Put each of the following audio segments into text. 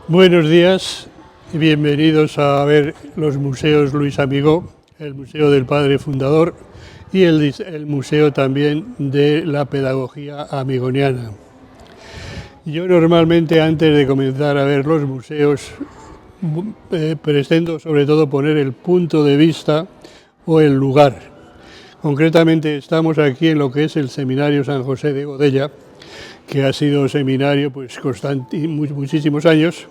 Buenos días y bienvenidos a ver los museos Luis Amigó, el Museo del Padre Fundador y el Museo también de la Pedagogía Amigoniana. Yo normalmente, antes de comenzar a ver los museos, pretendo sobre todo poner el punto de vista o el lugar. Concretamente estamos aquí en lo que es el Seminario San José de Godella, que ha sido seminario pues constante muchísimos años,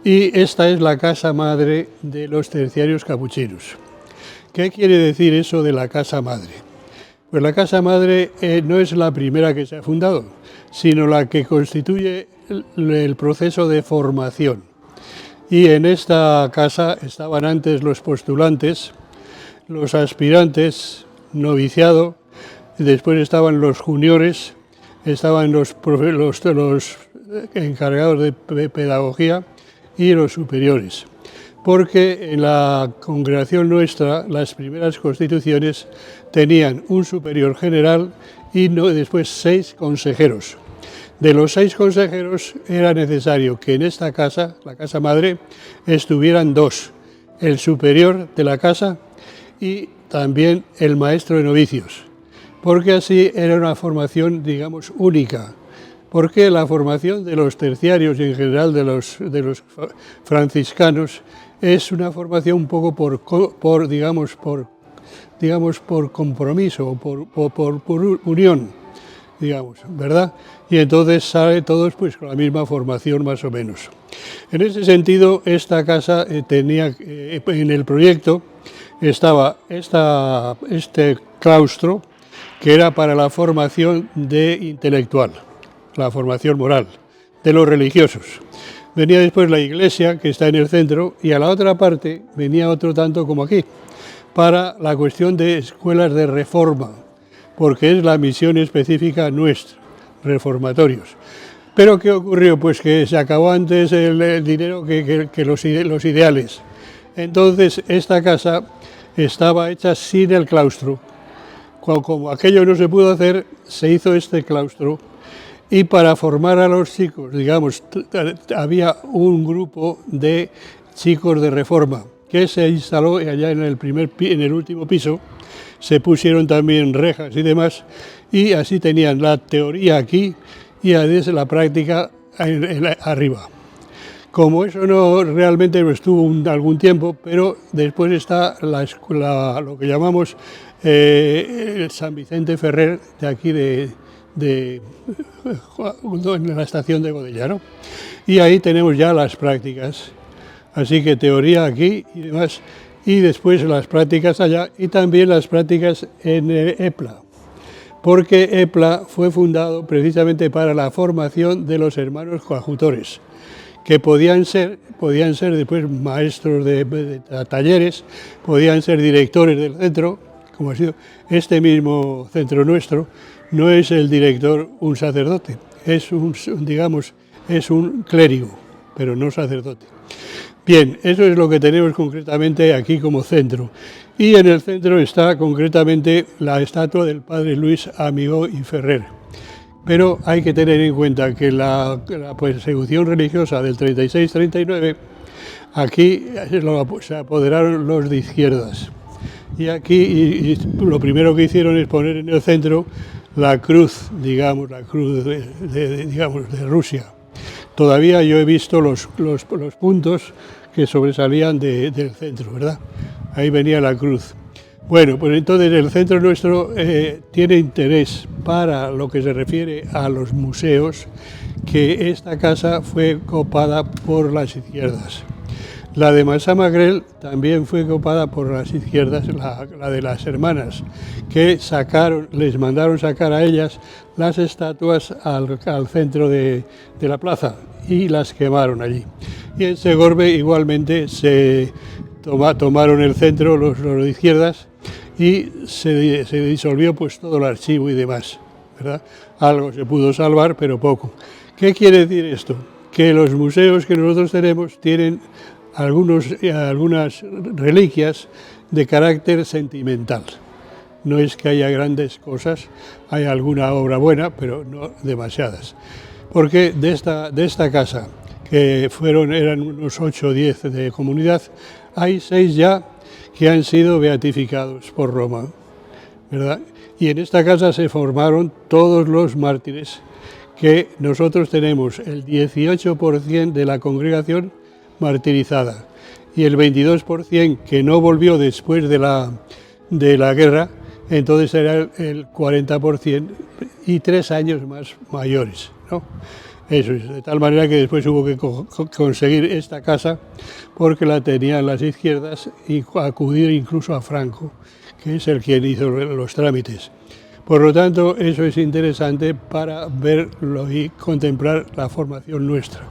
y esta es la casa madre de los terciarios capuchinos. ¿Qué quiere decir eso de la casa madre? Pues la casa madre no es la primera que se ha fundado, sino la que constituye el proceso de formación. Y en esta casa estaban antes los postulantes, los aspirantes, noviciado, después estaban los juniores, estaban los encargados de pedagogía y los superiores, porque en la congregación nuestra las primeras constituciones tenían un superior general y después 6 consejeros. De los 6 consejeros era necesario que en esta casa, la casa madre, estuvieran 2, el superior de la casa y también el maestro de novicios, porque así era una formación, digamos, única. Porque la formación de los terciarios y en general de los franciscanos es una formación un poco por compromiso o por unión, digamos, ¿verdad? Y entonces sale todos pues con la misma formación más o menos. En ese sentido, esta casa tenía, en el proyecto estaba este claustro que era para la formación intelectual, la formación moral de los religiosos. Venía después la iglesia, que está en el centro, y a la otra parte venía otro tanto como aquí, para la cuestión de escuelas de reforma, porque es la misión específica nuestra, reformatorios. Pero ¿qué ocurrió? Pues que se acabó antes el dinero que los ideales. Entonces esta casa estaba hecha sin el claustro. Como aquello no se pudo hacer, se hizo este claustro. Y para formar a los chicos, digamos, había un grupo de chicos de reforma que se instaló allá en el último piso, se pusieron también rejas y demás, y así tenían la teoría aquí y además la práctica arriba. Como eso no realmente estuvo algún tiempo, pero después está lo que llamamos el San Vicente Ferrer de aquí en la estación de Godella, ¿no? Y ahí tenemos ya las prácticas, así que teoría aquí y demás, y después las prácticas allá y también las prácticas en EPLA, porque EPLA fue fundado precisamente para la formación de los hermanos coadjutores, que podían ser después maestros de talleres, podían ser directores del centro, como ha sido este mismo centro nuestro. No es el director un sacerdote, es un clérigo, pero no sacerdote. Bien, eso es lo que tenemos concretamente aquí como centro. Y en el centro está concretamente la estatua del padre Luis Amigó y Ferrer. Pero hay que tener en cuenta que la persecución religiosa del 36-39, aquí se apoderaron los de izquierdas. Y aquí lo primero que hicieron es poner en el centro la cruz, digamos, de Rusia. Todavía yo he visto los puntos que sobresalían del centro, ¿verdad? Ahí venía la cruz. Bueno, pues entonces el centro nuestro tiene interés para lo que se refiere a los museos, que esta casa fue copada por las izquierdas. La de Massamagrell también fue copada por las izquierdas, la de las hermanas, que les mandaron sacar a ellas las estatuas al centro de la plaza y las quemaron allí. Y en Segorbe igualmente se tomaron el centro los de izquierdas y se disolvió pues todo el archivo y demás, ¿verdad? Algo se pudo salvar, pero poco. ¿Qué quiere decir esto? Que los museos que nosotros tenemos tienen algunas reliquias de carácter sentimental. No es que haya grandes cosas, hay alguna obra buena, pero no demasiadas. Porque de esta casa, que eran unos 8 o 10 de comunidad, hay 6 ya que han sido beatificados por Roma, ¿verdad? Y en esta casa se formaron todos los mártires, que nosotros tenemos el 18% de la congregación martirizada y el 22% que no volvió después de la guerra, entonces era el 40% y 3 años más mayores, ¿no? Eso es, de tal manera que después hubo que conseguir esta casa porque la tenían las izquierdas y acudir incluso a Franco, que es el quien hizo los trámites. Por lo tanto, eso es interesante para verlo y contemplar la formación nuestra.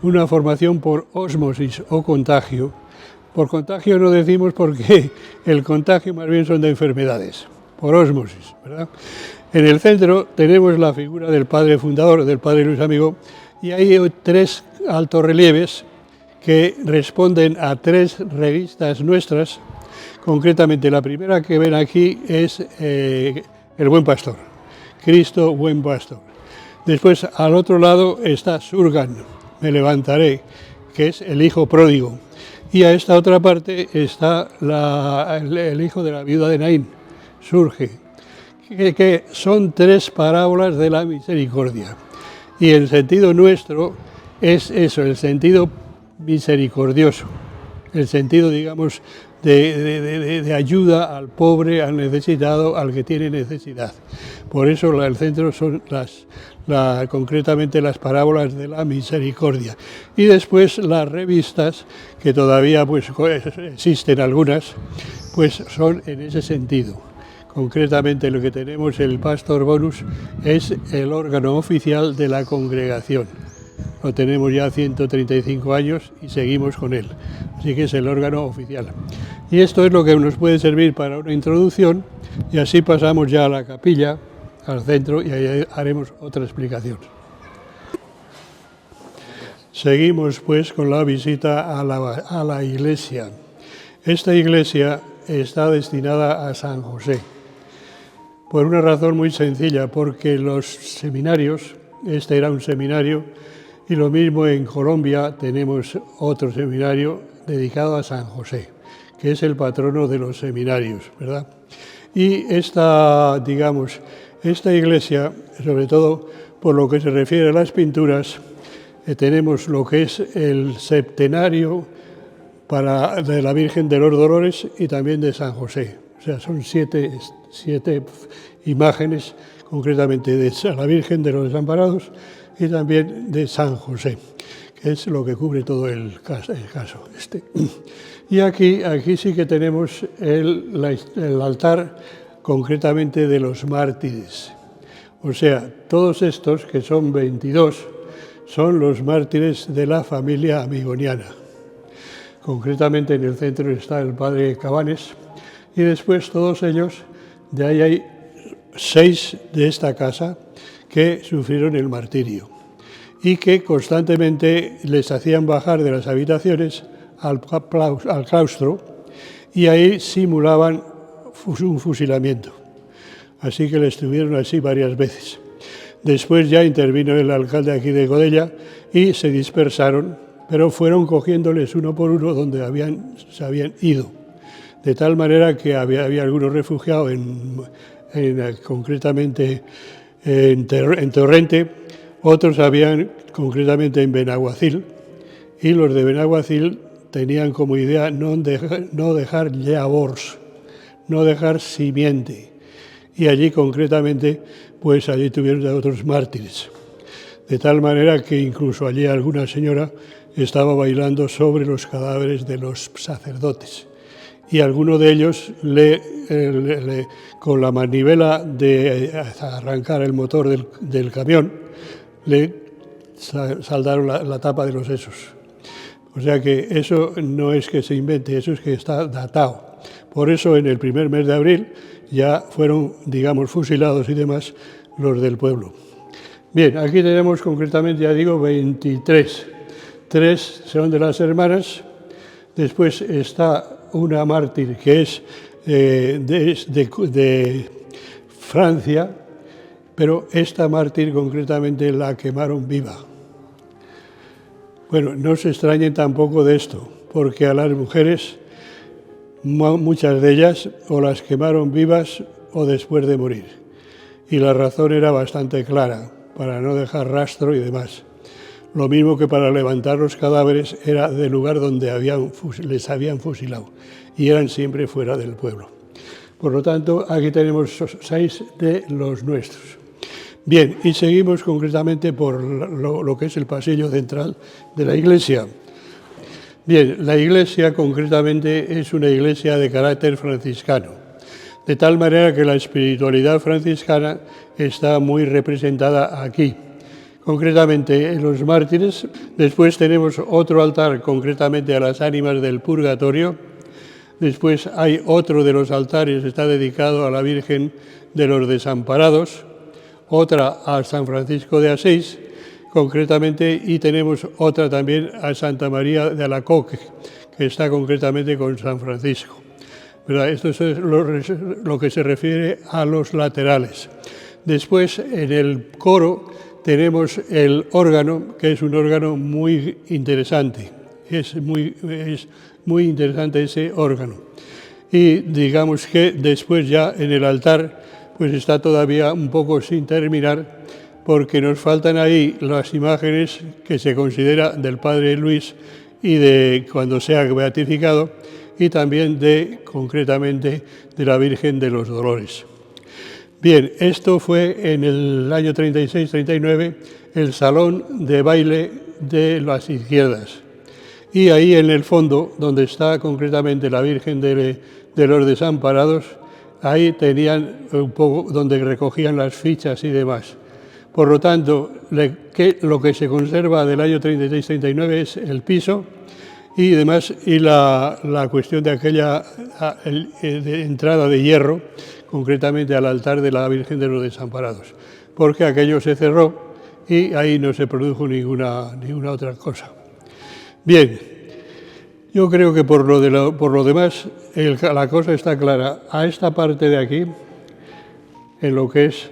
Una formación por ósmosis o contagio. Por contagio no decimos porque el contagio más bien son de enfermedades, por ósmosis, ¿verdad? En el centro tenemos la figura del padre fundador, del padre Luis Amigo, y hay 3 altorrelieves que responden a 3 revistas nuestras. Concretamente, la primera que ven aquí es el Buen Pastor, Cristo Buen Pastor. Después, al otro lado está Surgan, me levantaré, que es el hijo pródigo. Y a esta otra parte está el hijo de la viuda de Naín, Surge, que son 3 parábolas de la misericordia. Y el sentido nuestro es eso, el sentido misericordioso, el sentido, digamos, de ayuda al pobre, al necesitado, al que tiene necesidad. Por eso el centro son concretamente las parábolas de la misericordia. Y después las revistas, que todavía pues existen algunas, pues son en ese sentido. Concretamente lo que tenemos, el Pastor Bonus, es el órgano oficial de la congregación. Lo tenemos ya 135 años y seguimos con él. Así que es el órgano oficial. Y esto es lo que nos puede servir para una introducción, y así pasamos ya a la capilla, al centro, y ahí haremos otra explicación. Seguimos pues con la visita a la iglesia. Esta iglesia está destinada a San José, por una razón muy sencilla, porque los seminarios, este era un seminario, y lo mismo en Colombia tenemos otro seminario dedicado a San José, que es el patrono de los seminarios, ¿verdad? Y esta iglesia, sobre todo por lo que se refiere a las pinturas, tenemos lo que es el septenario de la Virgen de los Dolores y también de San José. O sea, son siete imágenes, concretamente de la Virgen de los Desamparados y también de San José, que es lo que cubre todo el caso. Y aquí sí que tenemos el altar concretamente de los mártires. O sea, todos estos, que son 22, son los mártires de la familia amigoniana. Concretamente en el centro está el padre Cabanes y después todos ellos, de ahí hay 6 de esta casa que sufrieron el martirio y que constantemente les hacían bajar de las habitaciones al claustro y ahí simulaban un fusilamiento. Así que les tuvieron así varias veces. Después ya intervino el alcalde aquí de Godella y se dispersaron, pero fueron cogiéndoles uno por uno donde se habían ido. De tal manera que había algunos refugiados concretamente en Torrente, otros habían concretamente en Benaguacil, y los de Benaguacil tenían como idea no dejar llavors, no dejar simiente. Y allí concretamente, pues allí tuvieron a otros mártires. De tal manera que incluso allí alguna señora estaba bailando sobre los cadáveres de los sacerdotes. Y alguno de ellos, con la manivela de arrancar el motor del camión, le saldaron la tapa de los sesos. O sea que eso no es que se invente, eso es que está datado. Por eso en el primer mes de abril ya fueron, digamos, fusilados y demás los del pueblo. Bien, aquí tenemos concretamente, ya digo, 23. 3 son de las hermanas. Después está una mártir que es de Francia, pero esta mártir concretamente la quemaron viva. Bueno, no se extrañen tampoco de esto, porque a las mujeres, muchas de ellas, o las quemaron vivas o después de morir. Y la razón era bastante clara, para no dejar rastro y demás. Lo mismo que para levantar los cadáveres era del lugar donde les habían fusilado, y eran siempre fuera del pueblo. Por lo tanto, aquí tenemos 6 de los nuestros. Bien, y seguimos concretamente por lo que es el pasillo central de la iglesia. Bien, la iglesia concretamente es una iglesia de carácter franciscano, de tal manera que la espiritualidad franciscana está muy representada aquí. Concretamente en los mártires, después tenemos otro altar concretamente a las ánimas del purgatorio, después hay otro de los altares, está dedicado a la Virgen de los Desamparados, otra a San Francisco de Asís, concretamente, y tenemos otra también a Santa María de Alacoque, que está concretamente con San Francisco. ¿Verdad? Esto es lo que se refiere a los laterales. Después, en el coro, tenemos el órgano, que es un órgano muy interesante. Es muy interesante ese órgano. Y digamos que después ya en el altar, pues está todavía un poco sin terminar, porque nos faltan ahí las imágenes que se considera del Padre Luis y de cuando sea beatificado, y también concretamente de la Virgen de los Dolores. Bien, esto fue en el año 36-39 el salón de baile de las izquierdas. Y ahí en el fondo, donde está concretamente la Virgen de los Desamparados, ahí tenían un poco donde recogían las fichas y demás. Por lo tanto, lo que se conserva del año 36-39 es el piso y demás, y la cuestión de aquella de entrada de hierro, concretamente al altar de la Virgen de los Desamparados, porque aquello se cerró y ahí no se produjo ninguna otra cosa. Bien, yo creo que por lo demás la cosa está clara. A esta parte de aquí, en lo que es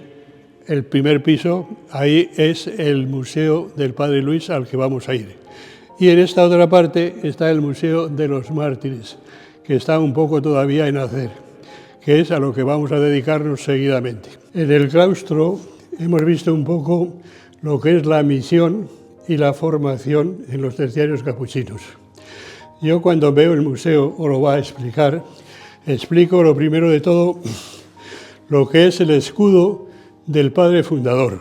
el primer piso, ahí es el Museo del Padre Luis al que vamos a ir. Y en esta otra parte está el Museo de los Mártires, que está un poco todavía en hacer, que es a lo que vamos a dedicarnos seguidamente. En el claustro hemos visto un poco lo que es la misión y la formación en los terciarios capuchinos. Yo cuando veo el museo, os lo voy a explicar, explico lo primero de todo lo que es el escudo del padre fundador,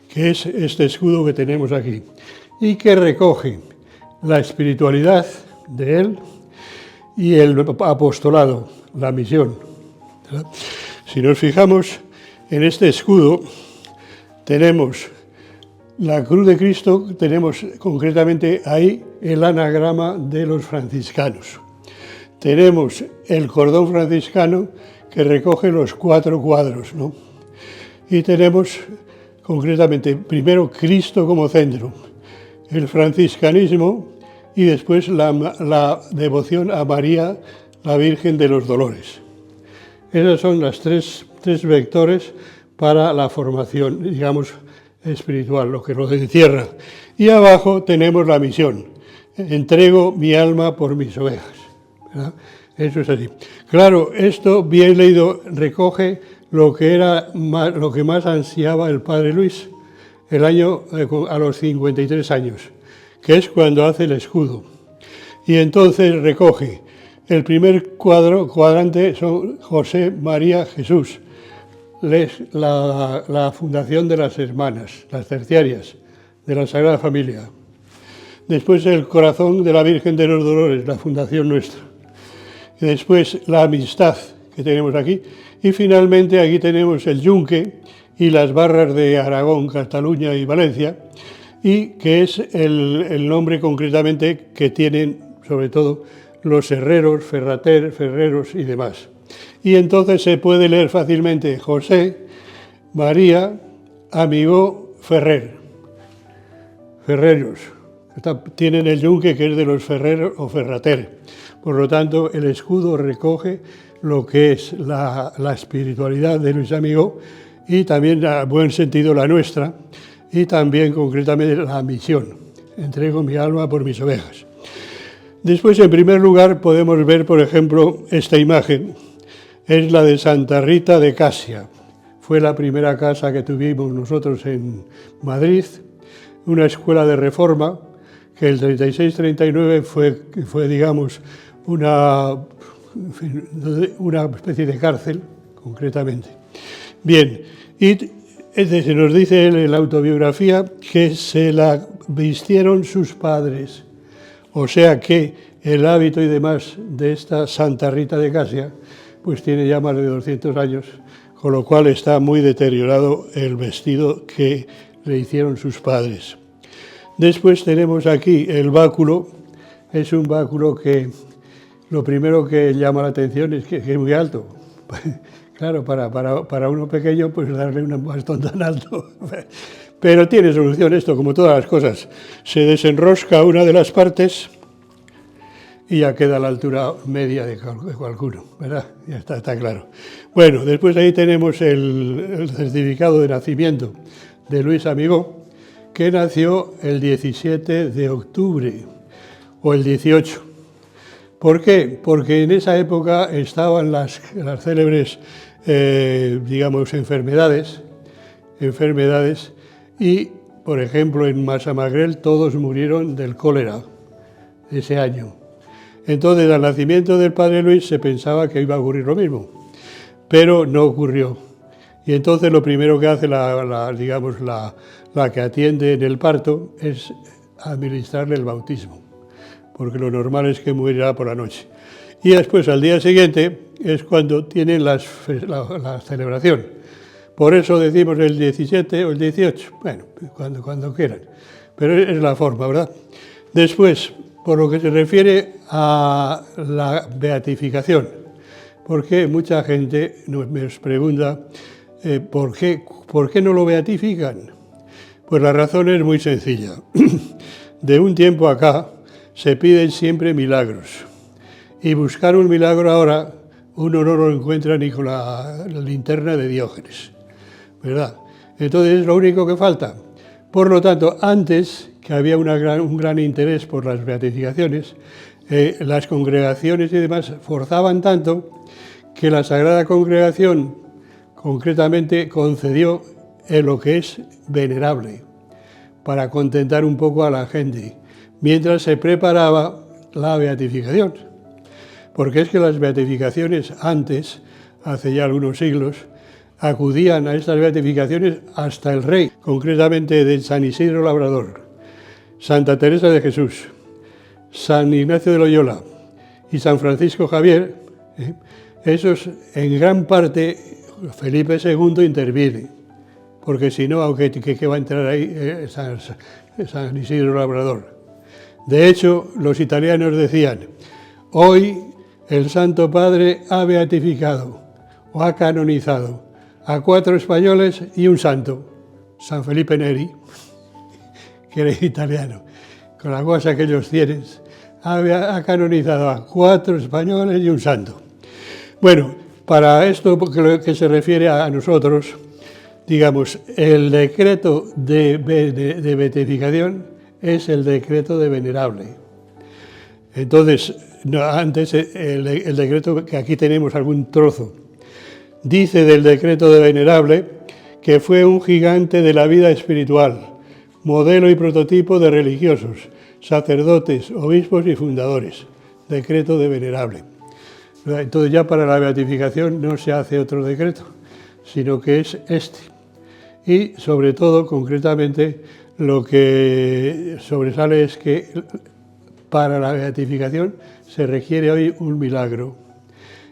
que es este escudo que tenemos aquí, y que recoge la espiritualidad de él y el apostolado, la misión. ¿Verdad? Si nos fijamos en este escudo, tenemos la cruz de Cristo, tenemos concretamente ahí el anagrama de los franciscanos. Tenemos el cordón franciscano que recoge los 4 cuadros, ¿no? Y tenemos concretamente primero Cristo como centro, el franciscanismo y después la devoción a María, la Virgen de los Dolores. Esos son los tres vectores para la formación, digamos, espiritual, lo que nos encierra. Y abajo tenemos la misión. Entrego mi alma por mis ovejas. ¿Verdad? Eso es así. Claro, esto bien leído recoge lo que más ansiaba el Padre Luis a los 53 años, que es cuando hace el escudo. Y entonces recoge el primer cuadrante son José, María, Jesús, la fundación de las hermanas, las terciarias, de la Sagrada Familia. Después el corazón de la Virgen de los Dolores, la fundación nuestra. Y después la amistad que tenemos aquí. Y finalmente aquí tenemos el yunque y las barras de Aragón, Cataluña y Valencia, y que es el nombre concretamente que tienen sobre todo los herreros, ferreros y demás. Y entonces se puede leer fácilmente José, María, Amigó, Ferreros. Tienen el yunque que es de los ferreros o ferrater. Por lo tanto, el escudo recoge lo que es la espiritualidad de Luis Amigó y también, a buen sentido, la nuestra, y también concretamente la misión. entrego mi alma por mis ovejas. Después, en primer lugar, podemos ver, por ejemplo, esta imagen. Es la de Santa Rita de Casia. Fue la primera casa que tuvimos nosotros en Madrid, una escuela de reforma que el 36-39 fue, digamos, una especie de cárcel, concretamente. Bien, y se nos dice en la autobiografía que se la vistieron sus padres, o sea que el hábito y demás de esta Santa Rita de Casia pues tiene ya más de 200 años, con lo cual está muy deteriorado el vestido que le hicieron sus padres. Después tenemos aquí el báculo. Es un báculo que lo primero que llama la atención es que es muy alto. Claro, para uno pequeño, pues darle un bastón tan alto. Pero tiene solución esto, como todas las cosas. Se desenrosca una de las partes y ya queda a la altura media de cualquiera, ¿verdad? Ya está claro. Bueno, después ahí tenemos el certificado de nacimiento de Luis Amigó, que nació el 17 de octubre o el 18. ¿Por qué? Porque en esa época estaban las célebres, digamos, enfermedades, y, por ejemplo, en Massamagrell todos murieron del cólera ese año. Entonces, al nacimiento del padre Luis se pensaba que iba a ocurrir lo mismo, pero no ocurrió. Y entonces lo primero que hace la que atiende en el parto es administrarle el bautismo, porque lo normal es que muera por la noche. Y después, al día siguiente, es cuando tienen la celebración. Por eso decimos el 17 o el 18, bueno, cuando quieran, pero es la forma, ¿verdad? Después, por lo que se refiere a la beatificación, porque mucha gente me pregunta ¿por qué no lo beatifican? Pues la razón es muy sencilla. De un tiempo acá se piden siempre milagros, y buscar un milagro ahora uno no lo encuentra ni con la linterna de Diógenes, ¿verdad? Entonces es lo único que falta. Por lo tanto, antes, que había un gran interés por las beatificaciones, las congregaciones y demás forzaban tanto que la Sagrada Congregación concretamente concedió lo que es venerable, para contentar un poco a la gente, mientras se preparaba la beatificación. Porque es que las beatificaciones antes, hace ya algunos siglos, acudían a estas beatificaciones hasta el rey, concretamente de San Isidro Labrador, Santa Teresa de Jesús, San Ignacio de Loyola y San Francisco Javier. Esos, en gran parte, Felipe II interviene, porque si no, aunque ¿qué va a entrar ahí San Isidro Labrador? De hecho, los italianos decían, hoy el Santo Padre ha beatificado o ha canonizado a 4 españoles y un santo, San Felipe Neri, que era italiano, con la cosa que ellos tienen, ha canonizado a 4 españoles y un santo. Bueno, para esto que se refiere a nosotros, digamos, el decreto de beatificación es el decreto de venerable. Entonces, antes el decreto, que aquí tenemos algún trozo, dice del decreto de venerable que fue un gigante de la vida espiritual, modelo y prototipo de religiosos, sacerdotes, obispos y fundadores. Decreto de venerable. Entonces ya para la beatificación no se hace otro decreto, sino que es este. Y sobre todo, concretamente, lo que sobresale es que para la beatificación se requiere hoy un milagro.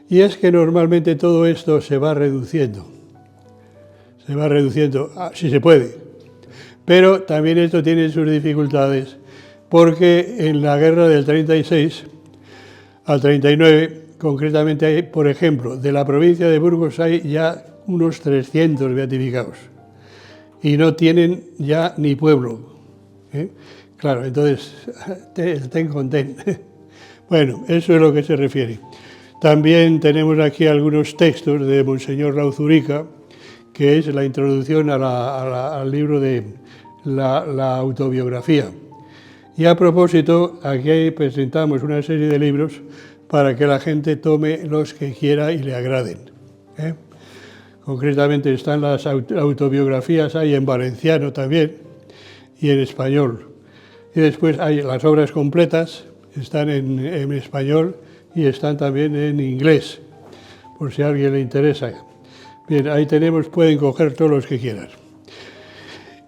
Y es que normalmente todo esto se va reduciendo, si se puede. Pero también esto tiene sus dificultades, porque en la guerra del 36 al 39, concretamente hay, por ejemplo, de la provincia de Burgos hay ya unos 300 beatificados y no tienen ya ni pueblo. Claro, entonces, ten con ten. Bueno, eso es lo que se refiere. También tenemos aquí algunos textos de Monseñor Lauzurica, que es la introducción al libro de la autobiografía. Y a propósito, aquí presentamos una serie de libros para que la gente tome los que quiera y le agraden, ¿eh? Concretamente están las autobiografías, hay en valenciano también y en español. Y después hay las obras completas, están en español y están también en inglés, por si a alguien le interesa. Bien, ahí tenemos, pueden coger todos los que quieran.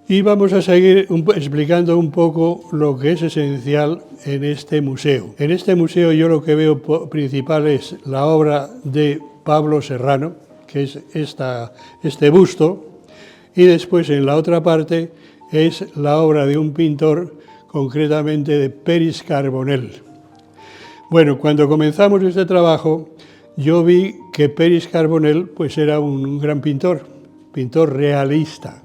Y vamos a seguir explicando un poco lo que es esencial en este museo. En este museo yo lo que veo principal es la obra de Pablo Serrano, que es este busto, y después en la otra parte es la obra de un pintor, concretamente de Peris Carbonell. Bueno, cuando comenzamos este trabajo, yo vi que Peris Carbonell pues era un gran pintor realista.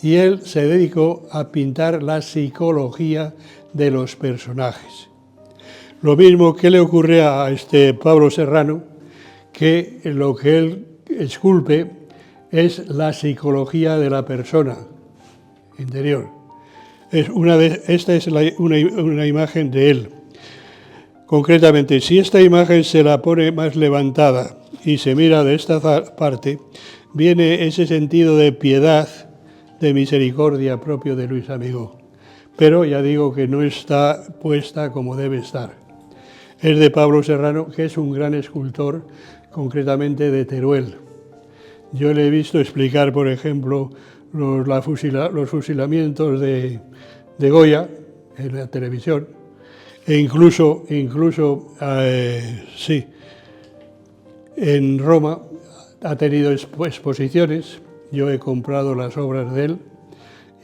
Y él se dedicó a pintar la psicología de los personajes. Lo mismo que le ocurre a este Pablo Serrano, que lo que él esculpe es la psicología de la persona interior. Esta es una imagen de él. Concretamente, si esta imagen se la pone más levantada y se mira de esta parte, viene ese sentido de piedad, de misericordia propio de Luis Amigó. Pero ya digo que no está puesta como debe estar. Es de Pablo Serrano, que es un gran escultor, concretamente de Teruel. Yo le he visto explicar, por ejemplo, los fusilamientos de Goya en la televisión, e incluso sí, en Roma ha tenido exposiciones. Yo he comprado las obras de él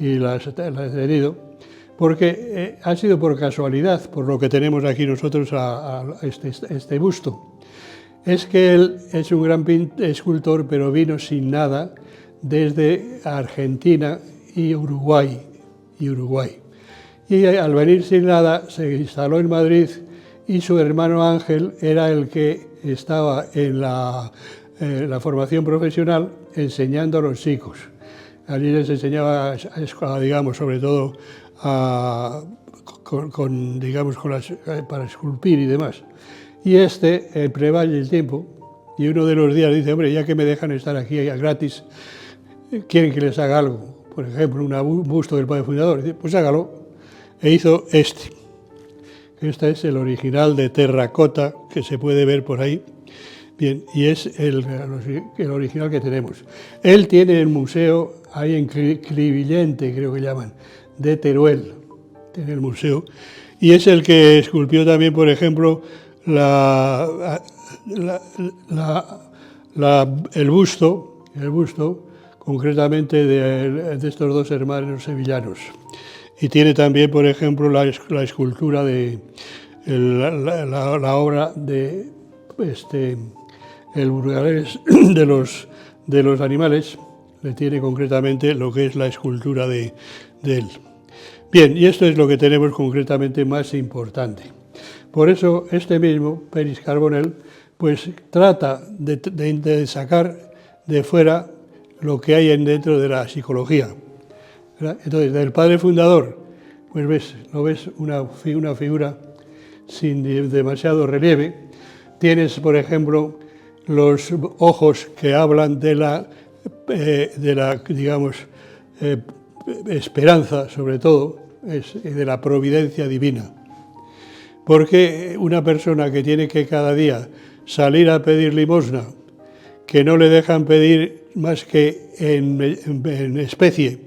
y las he tenido, porque ha sido por casualidad, por lo que tenemos aquí nosotros este busto. Es que él es un gran escultor, pero vino sin nada desde Argentina y Uruguay. Y al venir sin nada se instaló en Madrid y su hermano Ángel era el que estaba en la formación profesional enseñando a los chicos. Allí les enseñaba, digamos, sobre todo para esculpir y demás. Y prevale el tiempo, y uno de los días dice, hombre, ya que me dejan estar aquí gratis, quieren que les haga algo, por ejemplo, un busto del padre fundador. Dice, pues hágalo. E hizo este. Este es el original de terracota que se puede ver por ahí. Bien, y es el original que tenemos. Él tiene el museo ahí en Cribillente, creo que llaman, de Teruel, tiene el museo, y es el que esculpió también, por ejemplo, el busto, concretamente de estos dos hermanos sevillanos. Y tiene también, por ejemplo, la escultura de la obra de el burgalés de los animales, le tiene concretamente lo que es la escultura de él. Bien, y esto es lo que tenemos concretamente más importante. Por eso este mismo, Peris Carbonell, pues trata de sacar de fuera lo que hay dentro de la psicología, ¿verdad? Entonces, del padre fundador, pues no ves una figura sin demasiado relieve. Tienes, por ejemplo, los ojos que hablan de la digamos, esperanza, sobre todo, de la providencia divina. Porque una persona que tiene que cada día salir a pedir limosna, que no le dejan pedir más que en especie,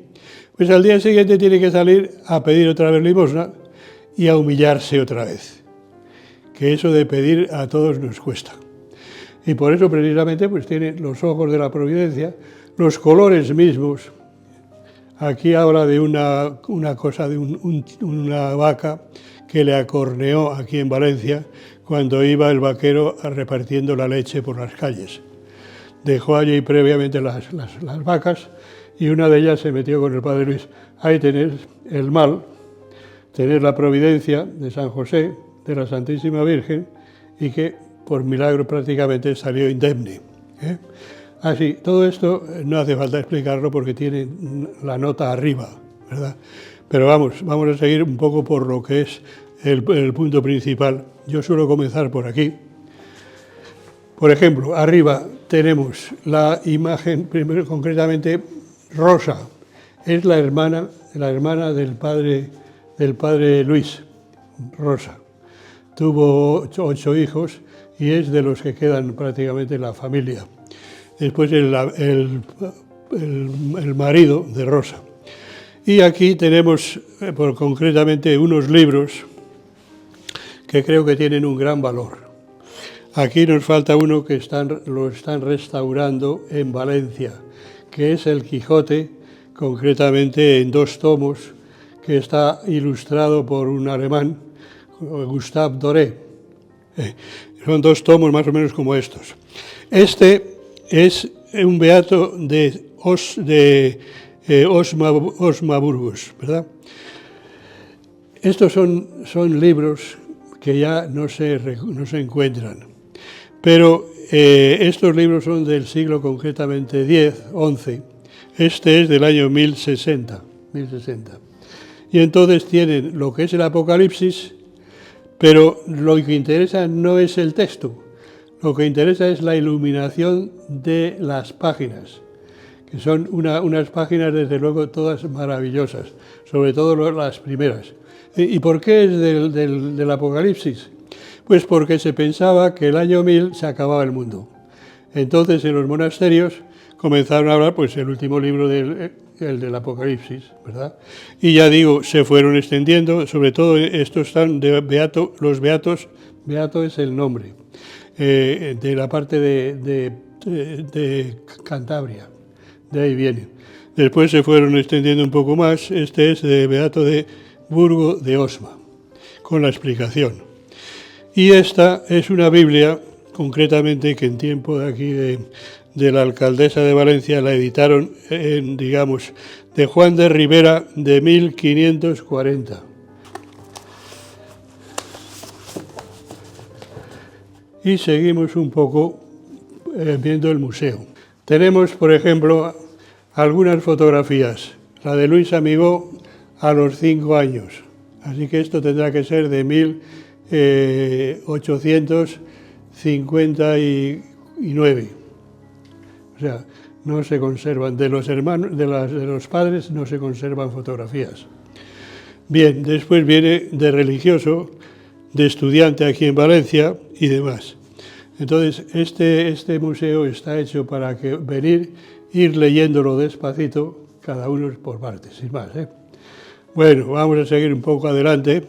pues al día siguiente tiene que salir a pedir otra vez limosna y a humillarse otra vez. Que eso de pedir a todos nos cuesta. Y por eso precisamente pues tiene los ojos de la providencia, los colores mismos. Aquí habla de una cosa de una vaca que le acorneó aquí en Valencia cuando iba el vaquero repartiendo la leche por las calles. Dejó allí previamente las vacas y una de ellas se metió con el padre Luis. Ahí tenéis el mal, tener la providencia de San José, de la Santísima Virgen, y que por milagro prácticamente salió indemne. Así, todo esto no hace falta explicarlo porque tiene la nota arriba, ¿verdad? Pero vamos a seguir un poco por lo que es el punto principal. Yo suelo comenzar por aquí. Por ejemplo, arriba tenemos la imagen, primero concretamente Rosa, es la hermana del padre Luis, Rosa. Tuvo 8 hijos y es de los que quedan prácticamente en la familia. Después el marido de Rosa. Y aquí tenemos concretamente unos libros que creo que tienen un gran valor. Aquí nos falta uno que lo están restaurando en Valencia, que es el Quijote, concretamente en 2 tomos, que está ilustrado por un alemán, Gustave Doré. Son 2 tomos más o menos como estos. Este es un beato de Osnaburgos, ¿verdad? Estos son libros que ya no se encuentran. Pero estos libros son del siglo concretamente XI. Este es del año 1060. Y entonces tienen lo que es el Apocalipsis, pero lo que interesa no es el texto, lo que interesa es la iluminación de las páginas, que son unas páginas desde luego todas maravillosas, sobre todo las primeras. ¿Y por qué es del Apocalipsis? Pues porque se pensaba que el año 1000 se acababa el mundo. Entonces en los monasterios comenzaron a hablar, pues el último libro el del Apocalipsis, ¿verdad? Y ya digo, se fueron extendiendo, sobre todo estos están de Beato, los Beatos, Beato es el nombre, de la parte de Cantabria, de ahí viene. Después se fueron extendiendo un poco más, este es de Beato de Burgo de Osma, con la explicación. Y esta es una Biblia, concretamente, que en tiempo de aquí de la alcaldesa de Valencia la editaron, de Juan de Ribera, de 1540. Y seguimos un poco viendo el museo. Tenemos, por ejemplo, algunas fotografías. La de Luis Amigó a los 5 años. Así que esto tendrá que ser de 1859. O sea, no se conservan, de los hermanos, de los padres no se conservan fotografías. Bien, después viene de religioso, de estudiante aquí en Valencia y demás. Entonces, este museo está hecho para ir leyéndolo despacito, cada uno por partes, sin más, ¿eh? Bueno, vamos a seguir un poco adelante.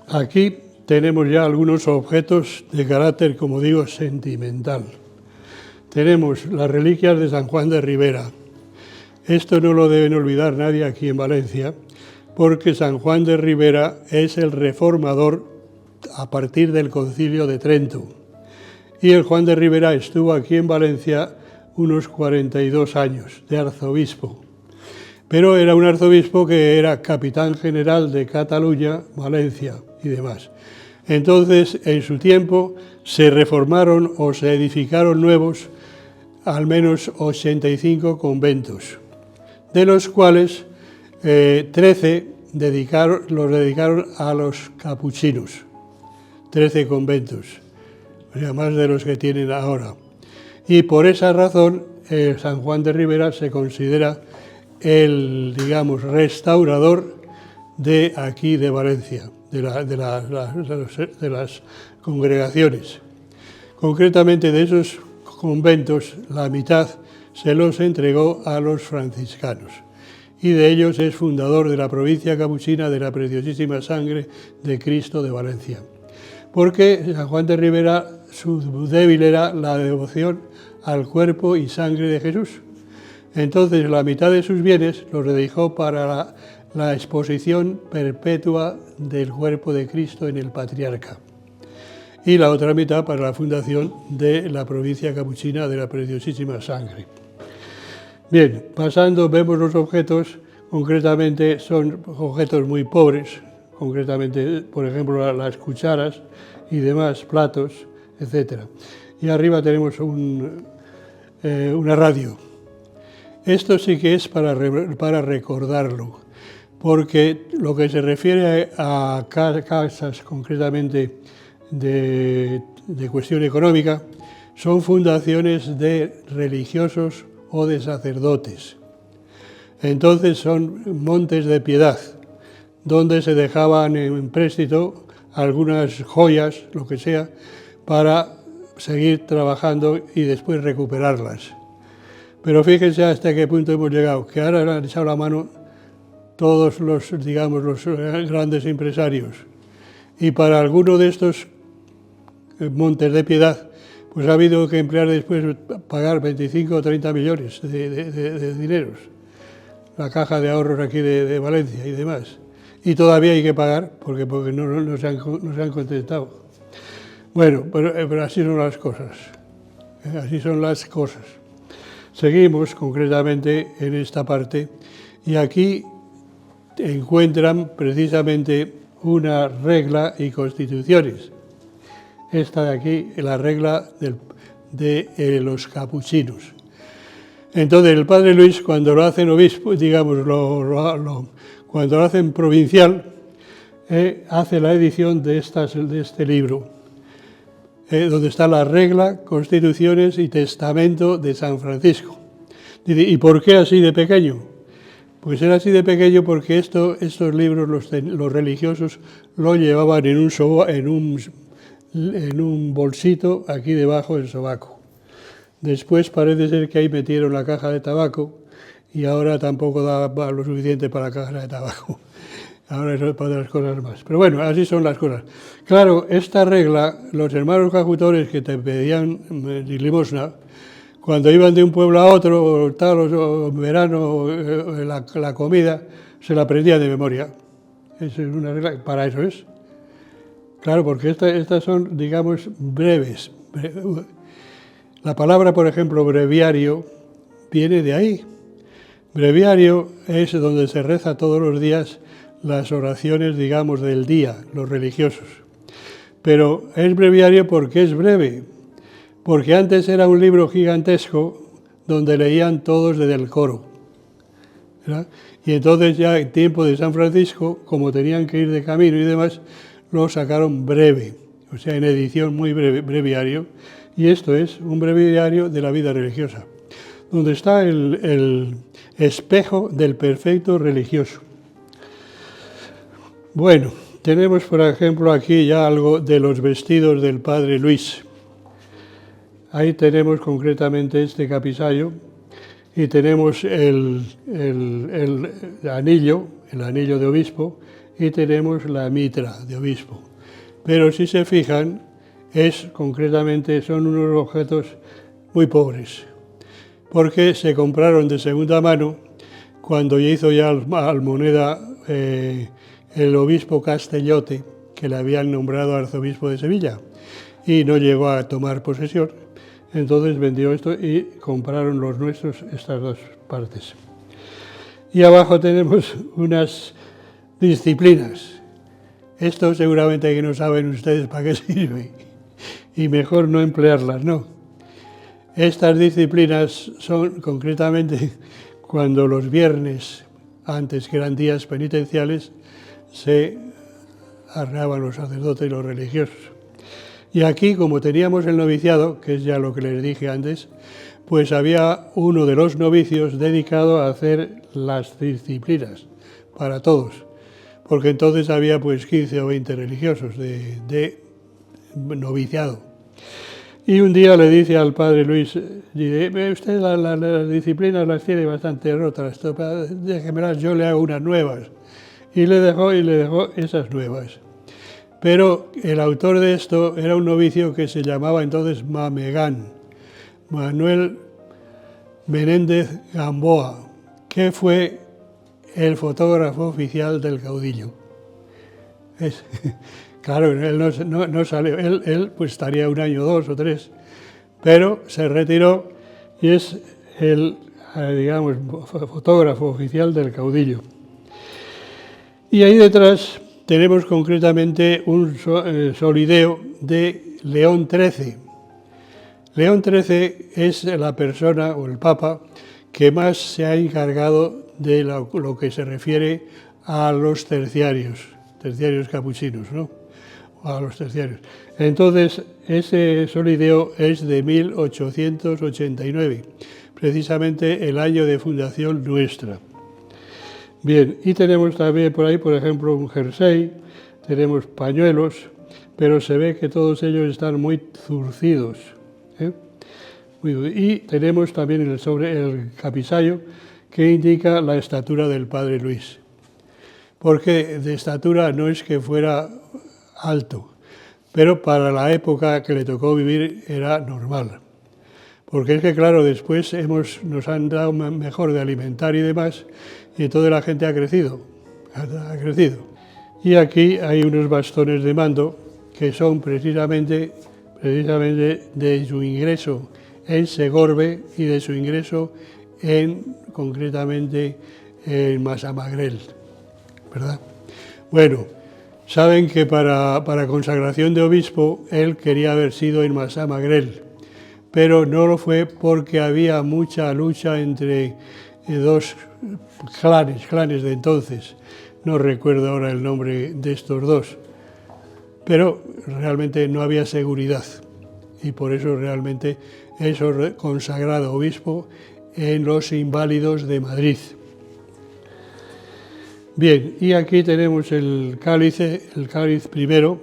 Aquí tenemos ya algunos objetos de carácter, como digo, sentimental. Tenemos las reliquias de San Juan de Ribera. Esto no lo deben olvidar nadie aquí en Valencia, porque San Juan de Ribera es el reformador a partir del Concilio de Trento. Y el Juan de Ribera estuvo aquí en Valencia unos 42 años de arzobispo. Pero era un arzobispo que era capitán general de Cataluña, Valencia y demás. Entonces, en su tiempo, se reformaron o se edificaron nuevos al menos 85 conventos, de los cuales 13 los dedicaron a los capuchinos, 13 conventos, o sea, más de los que tienen ahora. Y por esa razón, San Juan de Ribera se considera el, restaurador de aquí de Valencia, de las congregaciones. Concretamente de esos conventos, la mitad se los entregó a los franciscanos y de ellos es fundador de la provincia capuchina de la Preciosísima Sangre de Cristo de Valencia. Porque San Juan de Ribera, su débil era la devoción al cuerpo y sangre de Jesús. Entonces la mitad de sus bienes los dedicó para la exposición perpetua del cuerpo de Cristo en el Patriarca y la otra mitad para la fundación de la provincia capuchina de la Preciosísima Sangre. Bien, pasando vemos los objetos, concretamente son objetos muy pobres, concretamente, por ejemplo, las cucharas y demás, platos, etc. Y arriba tenemos una radio. Esto sí que es para recordarlo, porque lo que se refiere a casas concretamente de cuestión económica son fundaciones de religiosos o de sacerdotes. Entonces son montes de piedad, donde se dejaban en empréstito algunas joyas, lo que sea, para seguir trabajando y después recuperarlas. Pero fíjense hasta qué punto hemos llegado, que ahora le han echado la mano todos los, digamos, los grandes empresarios. Y para alguno de estos montes de piedad, pues ha habido que emplear después, pagar 25 o 30 millones de dineros. La caja de ahorros aquí de Valencia y demás. Y todavía hay que pagar porque no se han contestado. Bueno, pero así son las cosas. Así son las cosas. Seguimos concretamente en esta parte y aquí encuentran precisamente una regla y constituciones. Esta de aquí, la regla de los capuchinos. Entonces el padre Luis, cuando lo hacen obispo, digamos, cuando lo hacen provincial, hace la edición de este libro, donde está la regla, constituciones y testamento de San Francisco. Dice, ¿y por qué así de pequeño? Pues era así de pequeño porque estos libros los religiosos lo llevaban en un bolsito aquí debajo del sobaco. Después parece ser que ahí metieron la caja de tabaco y ahora tampoco da lo suficiente para la caja de tabaco. Ahora es para otras cosas más. Pero bueno, así son las cosas. Claro, esta regla, los hermanos cajutores que te pedían limosna, cuando iban de un pueblo a otro, o tal, o en verano, la comida, se la aprendían de memoria. Esa es una regla, para eso es. Claro, porque estas son, digamos, breves. La palabra, por ejemplo, breviario, viene de ahí. Breviario es donde se reza todos los días las oraciones, digamos, del día, los religiosos. Pero es breviario porque es breve, porque antes era un libro gigantesco donde leían todos desde el coro, ¿verdad? Y entonces ya en tiempo de San Francisco, como tenían que ir de camino y demás, lo sacaron breve, o sea, en edición muy breve, breviario. Y esto es un breviario de la vida religiosa, donde está el espejo del perfecto religioso. Bueno, tenemos por ejemplo aquí ya algo de los vestidos del padre Luis. Ahí tenemos concretamente este capisayo y tenemos el anillo de obispo y tenemos la mitra de obispo. Pero si se fijan, concretamente son unos objetos muy pobres, porque se compraron de segunda mano cuando hizo ya almoneda el obispo Castellote, que le habían nombrado arzobispo de Sevilla, y no llegó a tomar posesión. Entonces vendió esto y compraron los nuestros estas dos partes. Y abajo tenemos unas disciplinas. Esto seguramente que no saben ustedes para qué sirve y mejor no emplearlas, ¿no? Estas disciplinas son concretamente cuando los viernes, antes que eran días penitenciales, se arreaban los sacerdotes y los religiosos. Y aquí, como teníamos el noviciado, que es ya lo que les dije antes, pues había uno de los novicios dedicado a hacer las disciplinas para todos, porque entonces había pues 15 o 20 religiosos de noviciado. Y un día le dice al padre Luis, dice, usted las disciplinas las tiene bastante rotas, déjemelas, yo le hago unas nuevas. Y le dejó esas nuevas. Pero el autor de esto era un novicio que se llamaba entonces Mamegán, Manuel Menéndez Gamboa, que fue el fotógrafo oficial del caudillo. Claro, él no salió, él pues estaría un año, 2 o 3, pero se retiró y es el, digamos, fotógrafo oficial del caudillo. Y ahí detrás tenemos concretamente un solideo de León XIII. León XIII es la persona o el papa que más se ha encargado de lo que se refiere a los terciarios capuchinos, ¿no? A los terciarios. Entonces, ese solideo es de 1889, precisamente el año de fundación nuestra. Bien, y tenemos también por ahí, por ejemplo, un jersey, tenemos pañuelos, pero se ve que todos ellos están muy zurcidos, ¿eh? Y tenemos también el capisayo, que indica la estatura del padre Luis. Porque de estatura no es que fuera alto, pero para la época que le tocó vivir era normal. Porque es que, claro, después nos han dado mejor de alimentar y demás, y toda la gente ha crecido. Y aquí hay unos bastones de mando que son precisamente de su ingreso en Segorbe y de su ingreso concretamente en Massamagrell, ¿verdad? Bueno, saben que para consagración de obispo él quería haber sido en Massamagrell, pero no lo fue porque había mucha lucha entre dos clanes de entonces. No recuerdo ahora el nombre de estos dos, pero realmente no había seguridad y por eso realmente es consagrado obispo en los Inválidos de Madrid. Bien, y aquí tenemos el cáliz primero.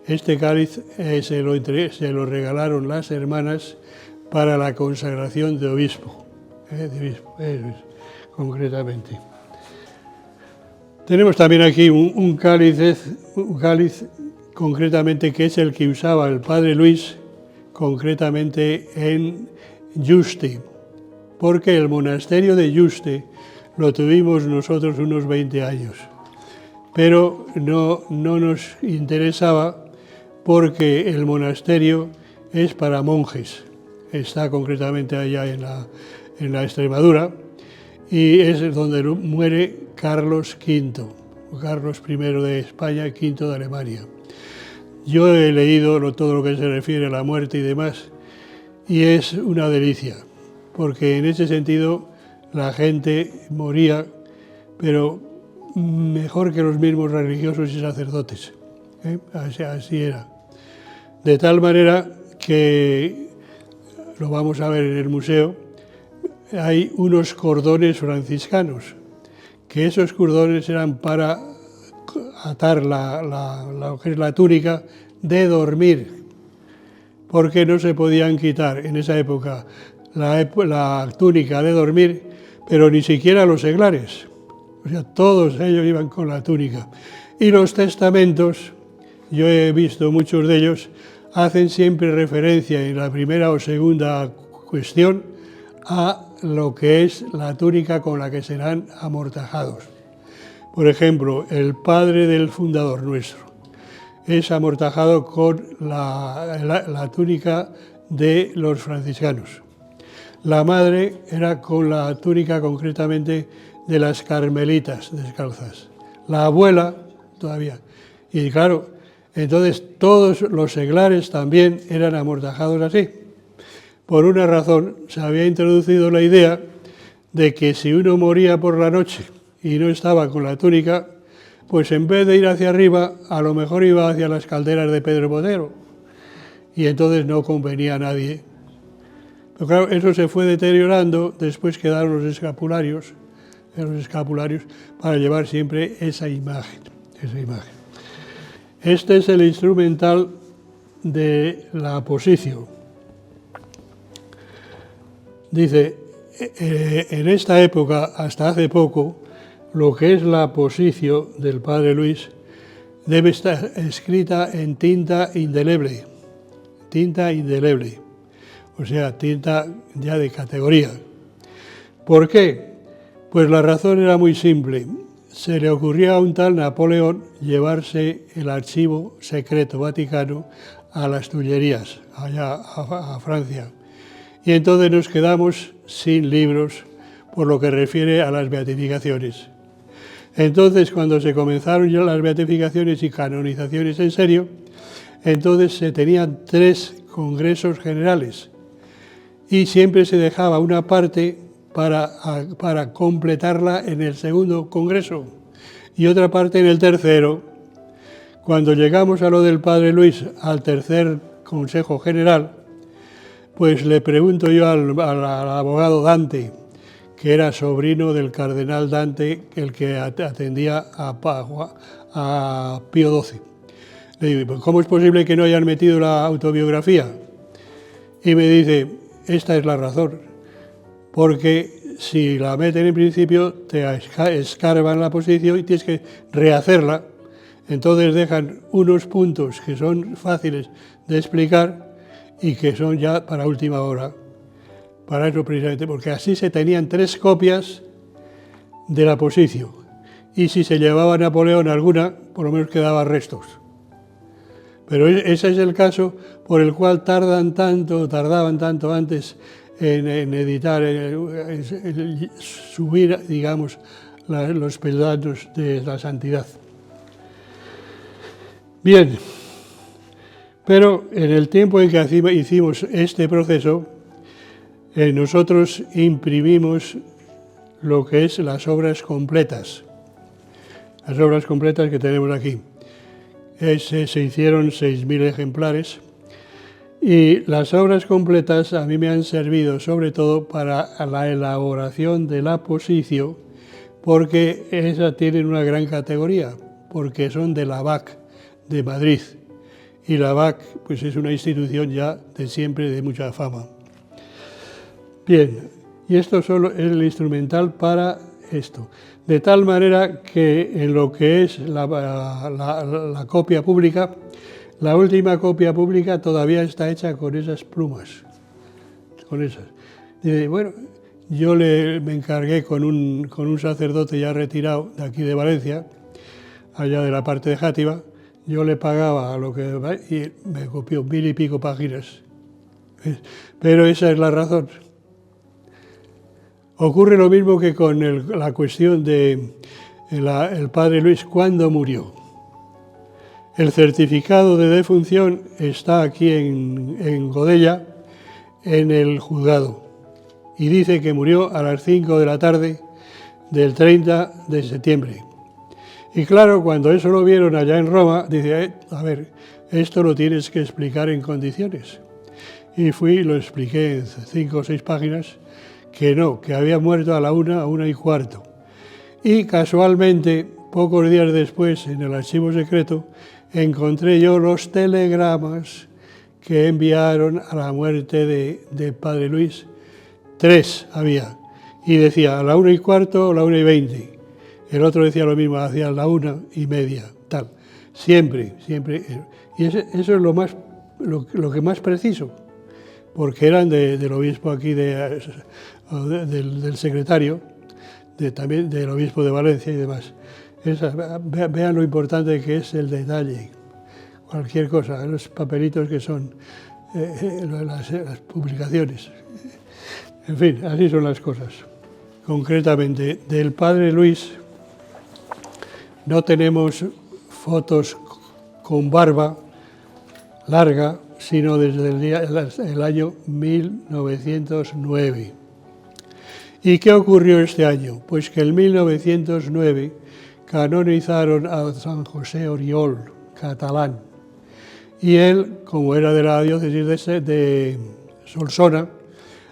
Este cáliz se lo regalaron las hermanas para la consagración de obispo, concretamente. Tenemos también aquí un cáliz concretamente que es el que usaba el padre Luis, concretamente en Yuste, porque el monasterio de Yuste lo tuvimos nosotros unos 20 años, pero no nos interesaba porque el monasterio es para monjes, está concretamente allá en la Extremadura, y es donde muere Carlos V, Carlos I de España y V de Alemania. Yo he leído todo lo que se refiere a la muerte y demás, y es una delicia, porque en ese sentido la gente moría, pero mejor que los mismos religiosos y sacerdotes, ¿eh? Así era. De tal manera que, lo vamos a ver en el museo, hay unos cordones franciscanos, que esos cordones eran para atar lo que es la túnica de dormir, porque no se podían quitar en esa época la túnica de dormir, pero ni siquiera los seglares. O sea, todos ellos iban con la túnica. Y los testamentos, yo he visto muchos de ellos, hacen siempre referencia en la primera o segunda cuestión a lo que es la túnica con la que serán amortajados. Por ejemplo, el padre del fundador nuestro es amortajado con la túnica de los franciscanos. La madre era con la túnica concretamente de las carmelitas descalzas. La abuela todavía. Y claro, entonces todos los seglares también eran amortajados así. Por una razón, se había introducido la idea de que si uno moría por la noche y no estaba con la túnica, pues en vez de ir hacia arriba, a lo mejor iba hacia las calderas de Pedro Botero. Y entonces no convenía a nadie. Pero claro, eso se fue deteriorando, después quedaron los escapularios para llevar siempre esa imagen. Este es el instrumental de la posición. Dice, en esta época, hasta hace poco, lo que es la posición del padre Luis debe estar escrita en tinta indeleble, o sea, tinta ya de categoría. ¿Por qué? Pues la razón era muy simple. Se le ocurrió a un tal Napoleón llevarse el archivo secreto vaticano a las Tullerías, allá a Francia. Y entonces nos quedamos sin libros por lo que refiere a las beatificaciones. Entonces, cuando se comenzaron ya las beatificaciones y canonizaciones en serio, entonces se tenían 3 congresos generales y siempre se dejaba una parte para completarla en el segundo congreso. y otra parte en el tercero. Cuando llegamos a lo del padre Luis, al tercer Consejo General, pues le pregunto yo al abogado Dante, que era sobrino del cardenal Dante, el que atendía a Pío XII. Le digo, ¿cómo es posible que no hayan metido la autobiografía? Y me dice, esta es la razón, porque si la meten en principio te escarban la posición y tienes que rehacerla, entonces dejan unos puntos que son fáciles de explicar y que son ya para última hora. Para eso precisamente, porque así se tenían 3 copias de la posición y si se llevaba a Napoleón alguna, por lo menos quedaba restos. Pero ese es el caso por el cual tardaban tanto antes en editar, en subir, digamos, los peldaños de la santidad. Bien, pero en el tiempo en que hicimos este proceso, nosotros imprimimos lo que es las obras completas que tenemos aquí. Se hicieron 6.000 ejemplares y las obras completas a mí me han servido sobre todo para la elaboración de la posición, porque esas tienen una gran categoría, porque son de la BAC de Madrid y la BAC pues es una institución ya de siempre de mucha fama. Bien, y esto solo es el instrumental para esto. De tal manera que en lo que es la copia pública, la última copia pública todavía está hecha con esas plumas, con esas. Dice, bueno, yo me encargué con un sacerdote ya retirado de aquí de Valencia, allá de la parte de Játiva, yo le pagaba a lo que y me copió 1000 y pico páginas. Pero esa es la razón. Ocurre lo mismo que con la cuestión de el padre Luis, ¿cuándo murió? El certificado de defunción está aquí en Godella, en el juzgado, y dice que murió a las 5 de la tarde del 30 de septiembre. Y claro, cuando eso lo vieron allá en Roma, dice, a ver, esto lo tienes que explicar en condiciones. Y fui y lo expliqué en 5 o 6 páginas, que no, que había muerto a la 1:15. Y casualmente, pocos días después, en el archivo secreto, encontré yo los telegramas que enviaron a la muerte de Padre Luis. 3 había, y decía a la 1:15 o la 1:20. El otro decía lo mismo, hacia la 1:30, tal. Siempre. Y eso es lo que más preciso, porque eran del obispo aquí, del secretario, también del obispo de Valencia y demás. Vean lo importante que es el detalle. Cualquier cosa, los papelitos que son las publicaciones. En fin, así son las cosas. Concretamente, del padre Luis no tenemos fotos con barba larga, sino desde el año 1909. ¿Y qué ocurrió este año? Pues que en 1909 canonizaron a San José Oriol, catalán, y él, como era de la diócesis de Solsona,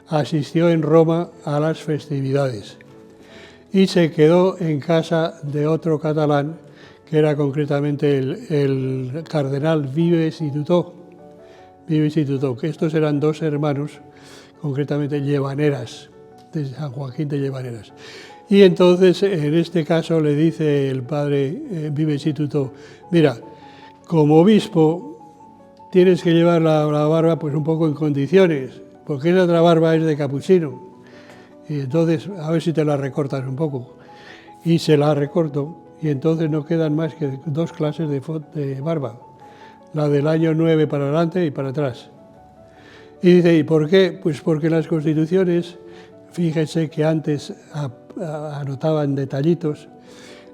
asistió en Roma a las festividades y se quedó en casa de otro catalán, que era concretamente el cardenal Vives y Tutó, que estos eran 2 hermanos, concretamente llevaneras, de San Joaquín de Llevaneras. Y entonces, en este caso, le dice el padre Vives y Tutó, mira, como obispo tienes que llevar la barba pues un poco en condiciones, porque esa otra barba es de capuchino. Y entonces, a ver si te la recortas un poco. Y se la recorto, y entonces no quedan más que 2 clases de barba. La del año 9 para adelante y para atrás. Y dice, ¿y por qué? Pues porque las constituciones, fíjense que antes anotaban detallitos,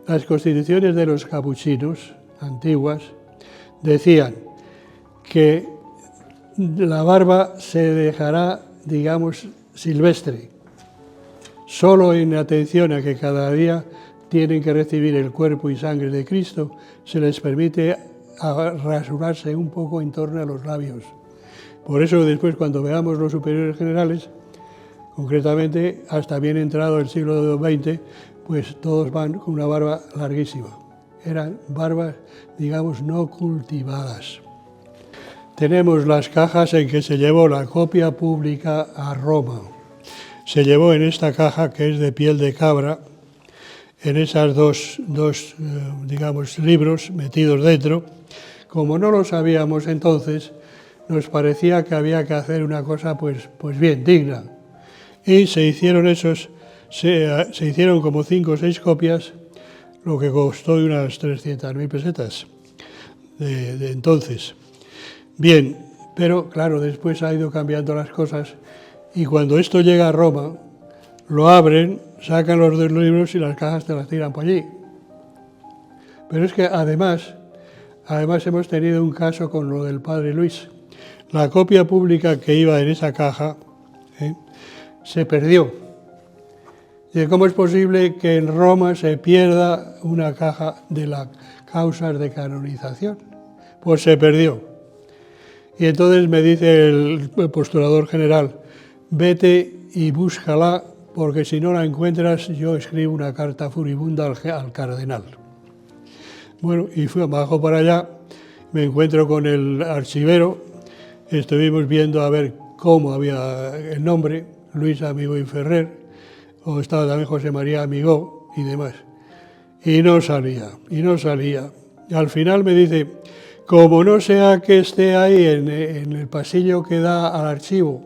las constituciones de los capuchinos antiguas decían que la barba se dejará, digamos, silvestre, solo en atención a que cada día tienen que recibir el cuerpo y sangre de Cristo, se les permite rasurarse un poco en torno a los labios. Por eso después, cuando veamos los superiores generales, concretamente hasta bien entrado el siglo XX, pues todos van con una barba larguísima. Eran barbas, digamos, no cultivadas. Tenemos las cajas en que se llevó la copia pública a Roma. Se llevó en esta caja, que es de piel de cabra, en esas dos digamos, libros metidos dentro. Como no lo sabíamos entonces, nos parecía que había que hacer una cosa pues bien, digna. Y se hicieron se hicieron como 5 o 6 copias, lo que costó unas 300.000 pesetas de entonces. Bien, pero claro, después ha ido cambiando las cosas y cuando esto llega a Roma, lo abren, sacan los 2 libros y las cajas te las tiran por allí. Pero es que además hemos tenido un caso con lo del padre Luis. La copia pública que iba en esa caja se perdió. ¿Y cómo es posible que en Roma se pierda una caja de las causas de canonización? Pues se perdió. Y entonces me dice el postulador general, vete y búscala, porque si no la encuentras yo escribo una carta furibunda al cardenal. Bueno, y bajo para allá, me encuentro con el archivero, estuvimos viendo a ver cómo había el nombre, Luis Amigó y Ferrer, o estaba también José María Amigó y demás. Y no salía. Y al final me dice, como no sea que esté ahí en el pasillo que da al archivo,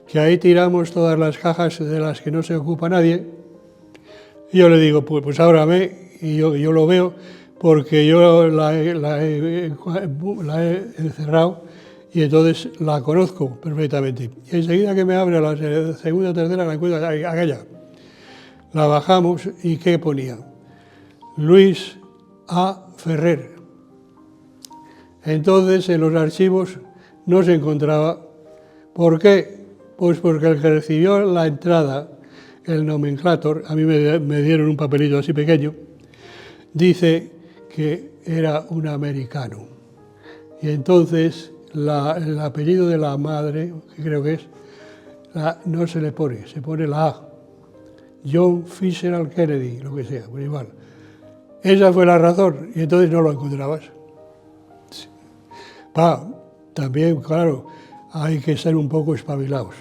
que ahí tiramos todas las cajas de las que no se ocupa nadie, y yo le digo, pues ábrame, y yo lo veo, porque yo la he encerrado y entonces la conozco perfectamente. Y enseguida que me abre la segunda o tercera, la encuentro aquella. La bajamos y ¿qué ponía? Luis A. Ferrer. Entonces en los archivos no se encontraba. ¿Por qué? Pues porque el que recibió la entrada, el nomenclator, a mí me dieron un papelito así pequeño, dice que era un americano. Y entonces el apellido de la madre, que creo que es, no se le pone, se pone la A. John Fitzgerald Kennedy, lo que sea, pues igual. Esa fue la razón, y entonces no lo encontrabas. También, claro, hay que ser un poco espabilados,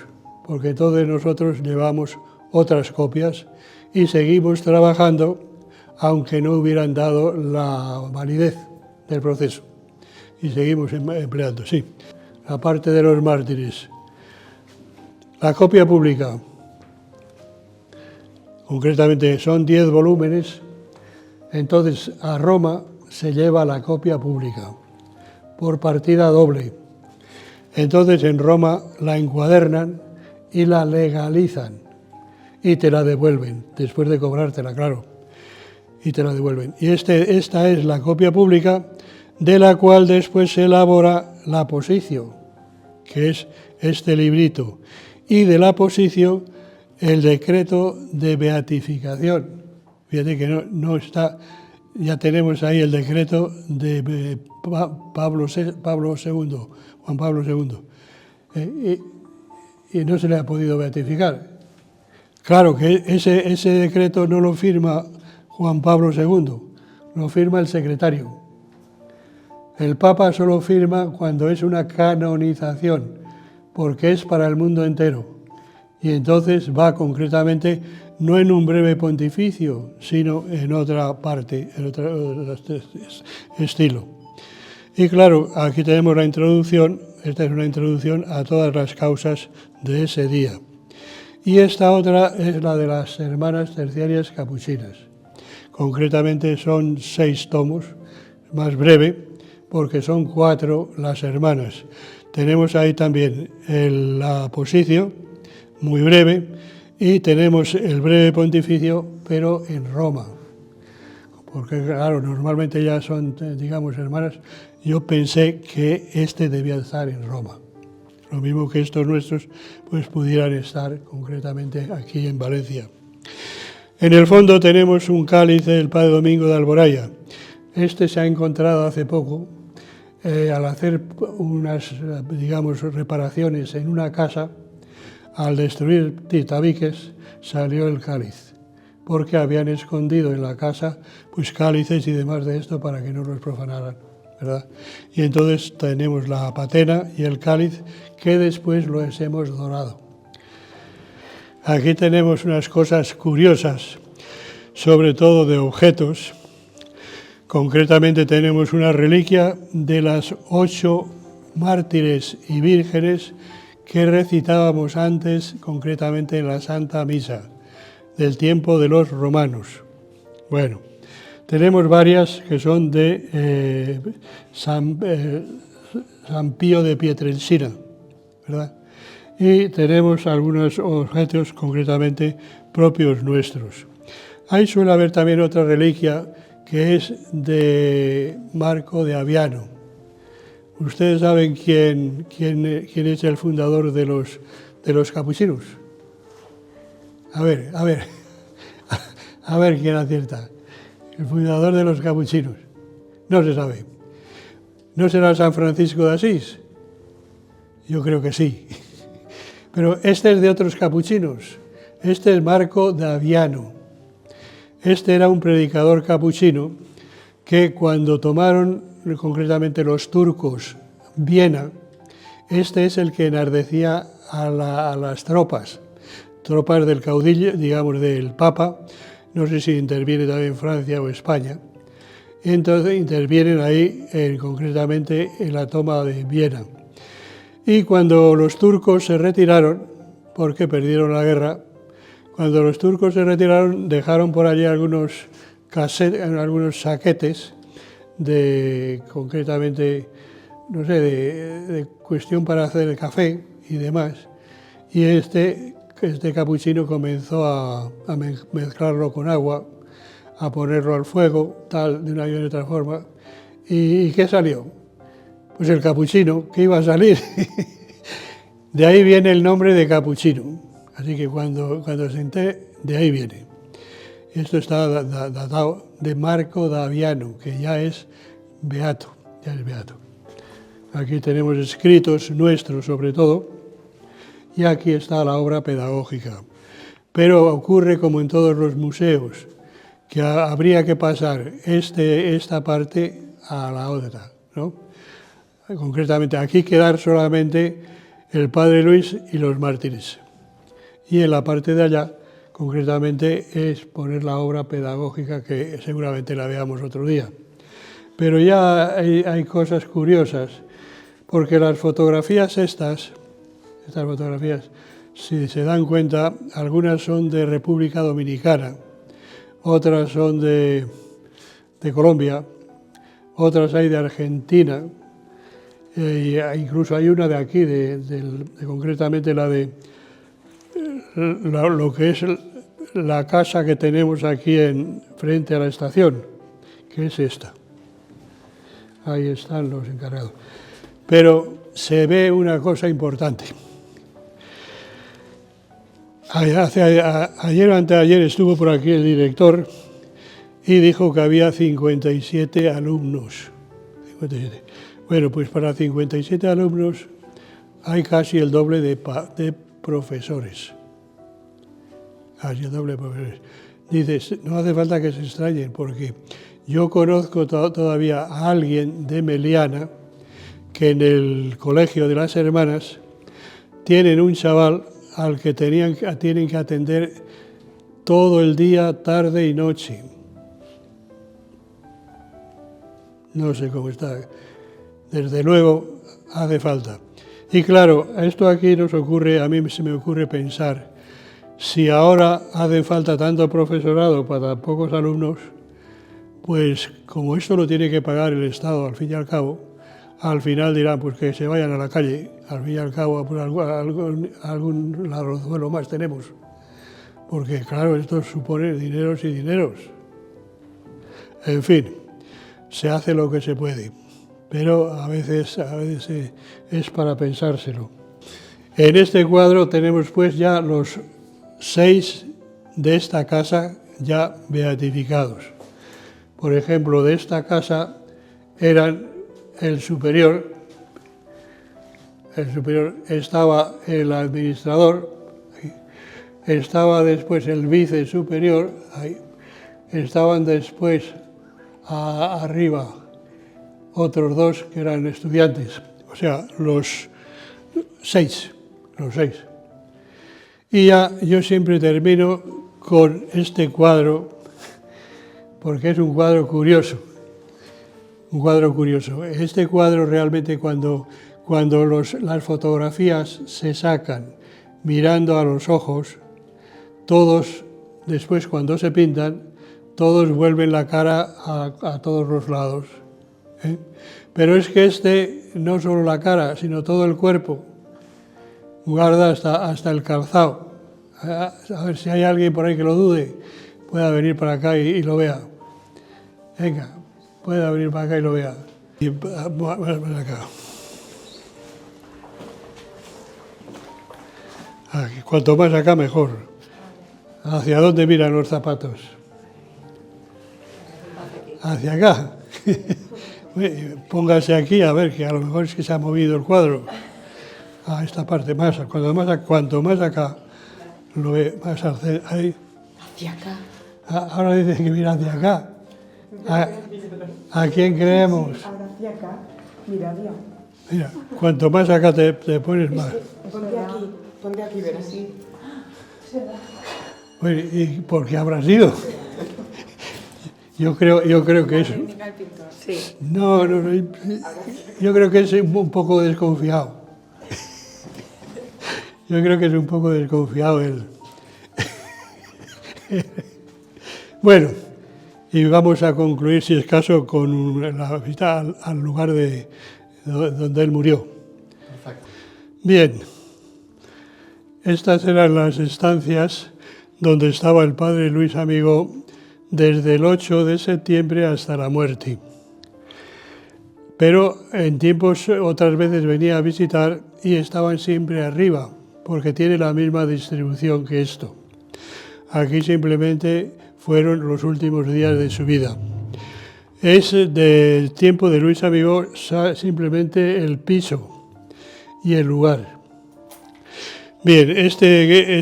porque todos nosotros llevamos otras copias y seguimos trabajando, aunque no hubieran dado la validez del proceso. Y seguimos empleando, sí. Aparte de los mártires. La copia pública. Concretamente son 10 volúmenes, entonces a Roma se lleva la copia pública por partida doble. Entonces en Roma la encuadernan y la legalizan y te la devuelven, después de cobrártela, claro, y te la devuelven. Y esta es la copia pública de la cual después se elabora la posición, que es este librito, y de la posición el decreto de beatificación. Fíjate que no está, ya tenemos ahí el decreto de Juan Pablo II, y no se le ha podido beatificar. Claro que ese decreto no lo firma Juan Pablo II, lo firma el secretario. El Papa solo firma cuando es una canonización, porque es para el mundo entero. Y entonces va concretamente, no en un breve pontificio, sino en otra parte, en otro estilo. Y claro, aquí tenemos la introducción, esta es una introducción a todas las causas de ese día. Y esta otra es la de las hermanas terciarias capuchinas. Concretamente son 6 tomos, más breve, porque son 4 las hermanas. Tenemos ahí también la posición, muy breve, y tenemos el breve pontificio, pero en Roma. Porque, claro, normalmente ya son, digamos, hermanas. Yo pensé que debía estar en Roma. Lo mismo que estos nuestros, pues pudieran estar concretamente aquí en Valencia. En el fondo tenemos un cáliz del Padre Domingo de Alboraya. Este se ha encontrado hace poco, al hacer unas, digamos, reparaciones en una casa, al destruir tabiques, salió el cáliz, porque habían escondido en la casa pues cálices y demás de esto para que no los profanaran, ¿verdad? Y entonces tenemos la patena y el cáliz que después los hemos dorado. Aquí tenemos unas cosas curiosas, sobre todo de objetos. Concretamente tenemos una reliquia de las 8 mártires y vírgenes que recitábamos antes, concretamente en la Santa Misa, del tiempo de los romanos. Bueno, tenemos varias que son de San Pío de Pietrelcina, ¿verdad? Y tenemos algunos objetos concretamente propios nuestros. Ahí suele haber también otra reliquia que es de Marco de Aviano. ¿Ustedes saben quién es el fundador de los capuchinos? A ver quién acierta. El fundador de los capuchinos. No se sabe. ¿No será San Francisco de Asís? Yo creo que sí. Pero este es de otros capuchinos. Este es Marco de Aviano. Este era un predicador capuchino que cuando tomaron concretamente los turcos Viena, este es el que enardecía a las tropas del caudillo, digamos del Papa, no sé si interviene también Francia o España, entonces intervienen ahí concretamente en la toma de Viena. Y cuando los turcos se retiraron, porque perdieron la guerra, cuando los turcos se retiraron dejaron por allí algunos saquetes de, concretamente, no sé, de cuestión para hacer el café y demás. Y este capuchino comenzó a mezclarlo con agua, a ponerlo al fuego, tal, de una y otra forma. ¿Y qué salió? Pues el capuchino, que iba a salir. De ahí viene el nombre de capuchino. Así que cuando senté, de ahí viene. Esto está datado de Marco de Aviano, que ya es beato, Aquí tenemos escritos nuestros sobre todo, y aquí está la obra pedagógica. Pero ocurre como en todos los museos, que habría que pasar esta parte a la otra, ¿no? Concretamente, aquí quedar solamente el Padre Luis y los mártires. Y en la parte de allá, concretamente, es poner la obra pedagógica que seguramente la veamos otro día. Pero ya hay cosas curiosas, porque las fotografías estas fotografías, si se dan cuenta, algunas son de República Dominicana, otras son de Colombia, otras hay de Argentina, incluso hay una de aquí, concretamente la de lo que es la casa que tenemos aquí frente a la estación, que es esta. Ahí están los encargados. Pero se ve una cosa importante. Ayer o anteayer estuvo por aquí el director y dijo que había 57 alumnos. 57. Bueno, pues para 57 alumnos hay casi el doble de profesores. Casi el doble de profesores. Dices, no hace falta que se extrañen, porque yo conozco todavía a alguien de Meliana que en el colegio de las hermanas tienen un chaval al que tienen que atender todo el día, tarde y noche. No sé cómo está. Desde luego hace falta. Y claro, esto aquí a mí se me ocurre pensar, si ahora hace falta tanto profesorado para pocos alumnos, pues como esto lo tiene que pagar el Estado al fin y al cabo, al final dirán pues que se vayan a la calle, al fin y al cabo pues algún ladronzuelo más tenemos, porque claro, esto supone dineros y dineros. En fin, se hace lo que se puede, pero a veces es para pensárselo. En este cuadro tenemos pues ya los 6 de esta casa ya beatificados. Por ejemplo, de esta casa eran el superior estaba el administrador, estaba después el vice superior, estaban después arriba otros dos que eran estudiantes, o sea, los seis. Y ya yo siempre termino con este cuadro, porque es un cuadro curioso. Este cuadro realmente cuando las fotografías se sacan mirando a los ojos, todos, después cuando se pintan, todos vuelven la cara a todos los lados. Pero es que no solo la cara, sino todo el cuerpo, guarda hasta el calzado. A ver si hay alguien por ahí que lo dude, pueda venir para acá y lo vea. Venga, pueda venir para acá y lo vea. Y para acá. Aquí, cuanto más acá, mejor. ¿Hacia dónde miran los zapatos? Hacia acá. Póngase aquí a ver, que a lo mejor es que se ha movido el cuadro. A esta parte más, cuanto más acá, lo ve más ahí. Hacia acá. Ahora dicen que mira hacia acá. ¿A quién creemos? Ahora hacia acá, mira bien. Mira, cuanto más acá te pones más. Ponte aquí, verás. Bueno, ¿y por qué habrá sido? Yo creo que es... Sí. No, yo creo que es un poco desconfiado. Yo creo que es un poco desconfiado él. Bueno, y vamos a concluir, si es caso, con la visita al lugar donde él murió. Perfecto. Bien, estas eran las estancias donde estaba el padre Luis Amigó desde el 8 de septiembre hasta la muerte. Pero en tiempos otras veces venía a visitar y estaban siempre arriba, porque tiene la misma distribución que esto. Aquí simplemente fueron los últimos días de su vida. Es del tiempo de Luis Amigó simplemente el piso y el lugar. Bien, este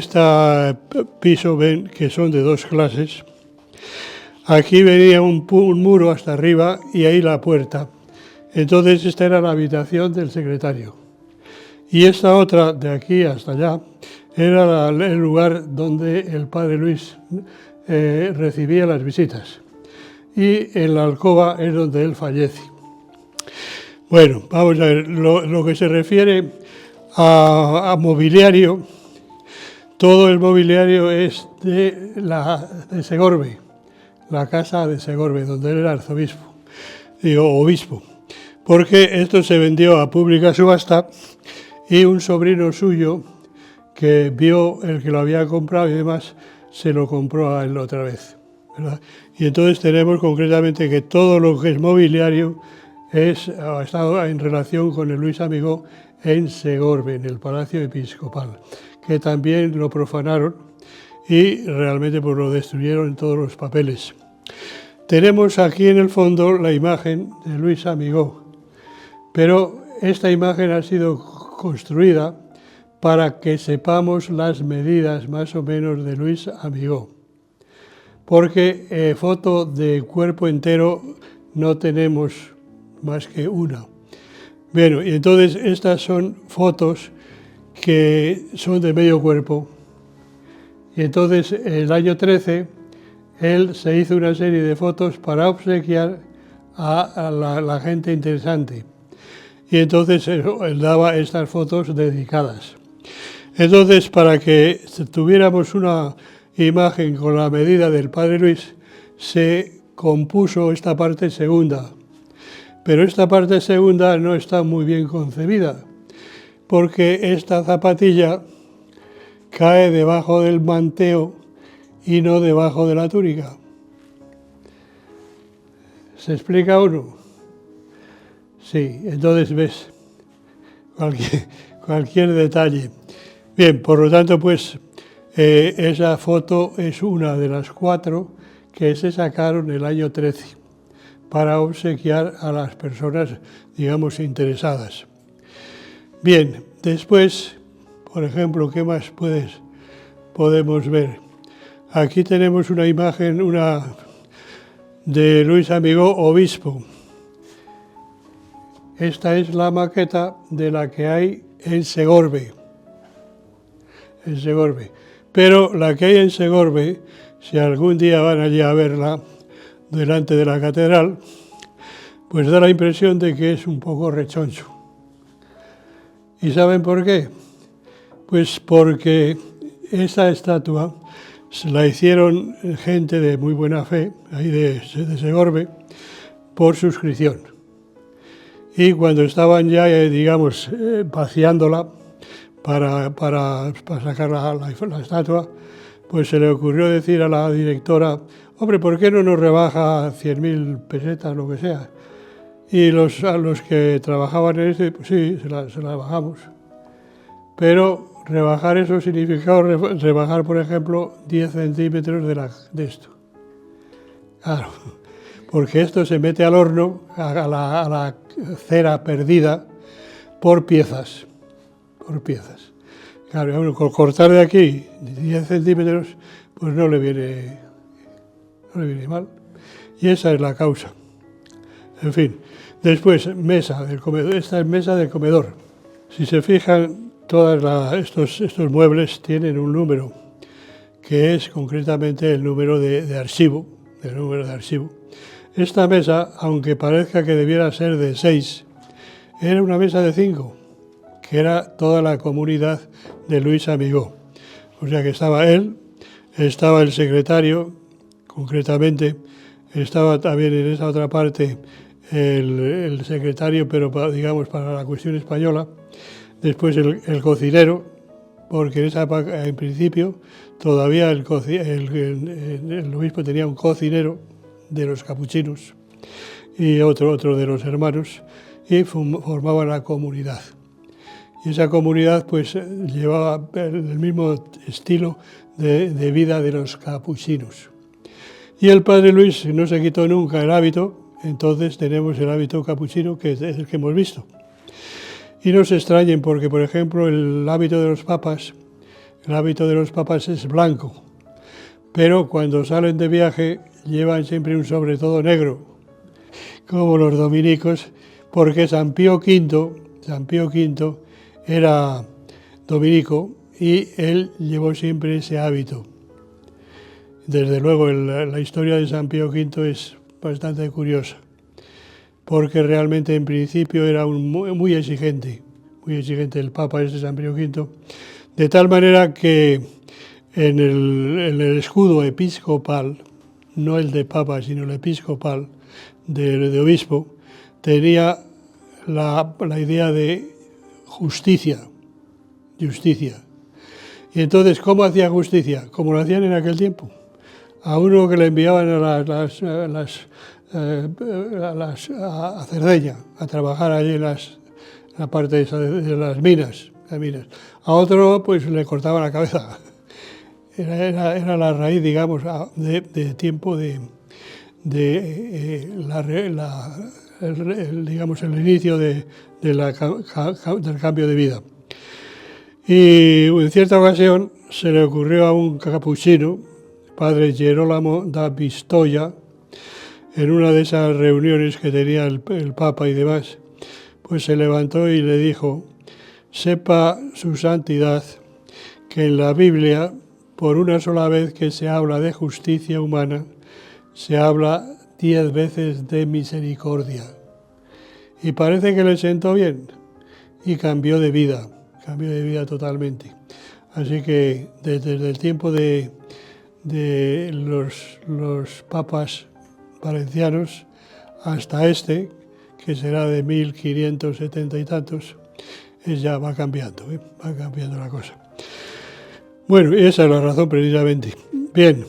piso ven que son de dos clases. Aquí venía un muro hasta arriba y ahí la puerta. Entonces esta era la habitación del secretario. Y esta otra, de aquí hasta allá, era el lugar donde el padre Luis recibía las visitas. Y en la alcoba es donde él fallece. Bueno, vamos a ver, lo que se refiere a mobiliario, todo el mobiliario es de Segorbe, la casa de Segorbe, donde él era arzobispo, obispo, porque esto se vendió a pública subasta y un sobrino suyo que vio el que lo había comprado y demás, se lo compró a él otra vez, ¿verdad? Y entonces tenemos concretamente que todo lo que es mobiliario ha estado en relación con el Luis Amigó en Segorbe, en el Palacio Episcopal, que también lo profanaron y realmente pues lo destruyeron en todos los papeles. Tenemos aquí en el fondo la imagen de Luis Amigó, pero esta imagen ha sido construida para que sepamos las medidas más o menos de Luis Amigó, porque foto de cuerpo entero no tenemos más que una. Bueno, y entonces estas son fotos que son de medio cuerpo. Y entonces el año 13 él se hizo una serie de fotos para obsequiar a la gente interesante. Y entonces él daba estas fotos dedicadas. Entonces, para que tuviéramos una imagen con la medida del padre Luis, se compuso esta parte segunda. Pero esta parte segunda no está muy bien concebida, porque esta zapatilla cae debajo del manteo y no debajo de la túnica. ¿Se explica o no? Sí, entonces ves cualquier detalle. Bien, por lo tanto, pues Esa foto es una de las 4 que se sacaron el año 13 para obsequiar a las personas, digamos, interesadas. Bien, después, por ejemplo, ¿qué más podemos ver? Aquí tenemos una imagen, de Luis Amigó, obispo. Esta es la maqueta de la que hay en Segorbe. Pero la que hay en Segorbe, si algún día van allí a verla delante de la catedral, pues da la impresión de que es un poco rechoncho. ¿Y saben por qué? Pues porque esa estatua la hicieron gente de muy buena fe, ahí de Segorbe, por suscripción. Y cuando estaban ya, digamos, vaciándola para sacar la estatua, pues se le ocurrió decir a la directora, hombre, ¿por qué no nos rebaja 100.000 pesetas, lo que sea? Y a los que trabajaban en este, pues sí, se la bajamos. Pero rebajar eso significaba rebajar, por ejemplo, 10 centímetros de esto. Claro, porque esto se mete al horno, a la cera perdida, por piezas. Claro, a uno cortar de aquí 10 centímetros, pues no le viene mal. Y esa es la causa. En fin, después, mesa del comedor. Esta es mesa del comedor. Si se fijan, estos muebles tienen un número, que es concretamente el número de archivo. Esta mesa, aunque parezca que debiera ser de 6, era una mesa de 5, que era toda la comunidad de Luis Amigó. O sea que estaba él, estaba el secretario, concretamente, estaba también en esa otra parte el secretario, pero digamos para la cuestión española, después el cocinero, porque en principio todavía el obispo tenía un cocinero de los capuchinos y otro de los hermanos, y formaban la comunidad. Y esa comunidad pues llevaba el mismo estilo de vida de los capuchinos. Y el padre Luis no se quitó nunca el hábito, entonces tenemos el hábito capuchino, que es el que hemos visto. Y no se extrañen porque, por ejemplo, el hábito de los papas es blanco, pero cuando salen de viaje llevan siempre un sobre todo negro, como los dominicos, porque San Pío V era dominico y él llevó siempre ese hábito. Desde luego, la historia de San Pío V es bastante curiosa, porque realmente en principio era muy exigente el Papa San Pío V, de tal manera que en el escudo episcopal, no el de Papa, sino el episcopal de obispo, tenía la idea de justicia. Y entonces, ¿cómo hacía justicia? Como lo hacían en aquel tiempo. A uno que le enviaban a Cerdeña a trabajar allí en la parte de las minas. A otro pues le cortaban la cabeza. Era la raíz, digamos, de tiempo digamos, el inicio del cambio de vida. Y en cierta ocasión se le ocurrió a un capuchino, padre Gerolamo da Pistoia, en una de esas reuniones que tenía el Papa y demás, pues se levantó y le dijo: sepa su santidad que en la Biblia, por una sola vez que se habla de justicia humana, se habla 10 veces de misericordia. Y parece que le sentó bien y cambió de vida totalmente. Así que desde el tiempo de los papas valencianos hasta este, que será de 1570 y tantos, ya va cambiando la cosa. Bueno, esa es la razón precisamente. Bien,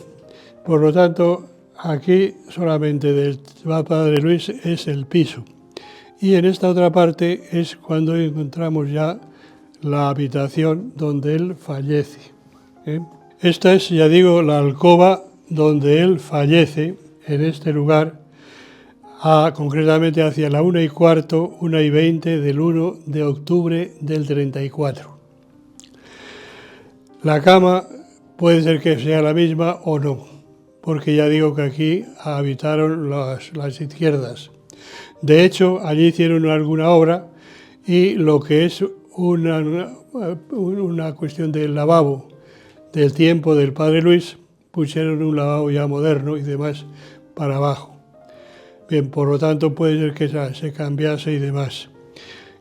por lo tanto, aquí solamente del Padre Luis es el piso. Y en esta otra parte es cuando encontramos ya la habitación donde él fallece. Esta es, ya digo, la alcoba donde él fallece, en este lugar, concretamente hacia la 1:15, 1:20 del 1 de octubre del 34. La cama puede ser que sea la misma o no, porque ya digo que aquí habitaron las izquierdas. De hecho, allí hicieron alguna obra y lo que es una cuestión del lavabo del tiempo del padre Luis, pusieron un lavabo ya moderno y demás para abajo. Bien, por lo tanto puede ser que se cambiase y demás.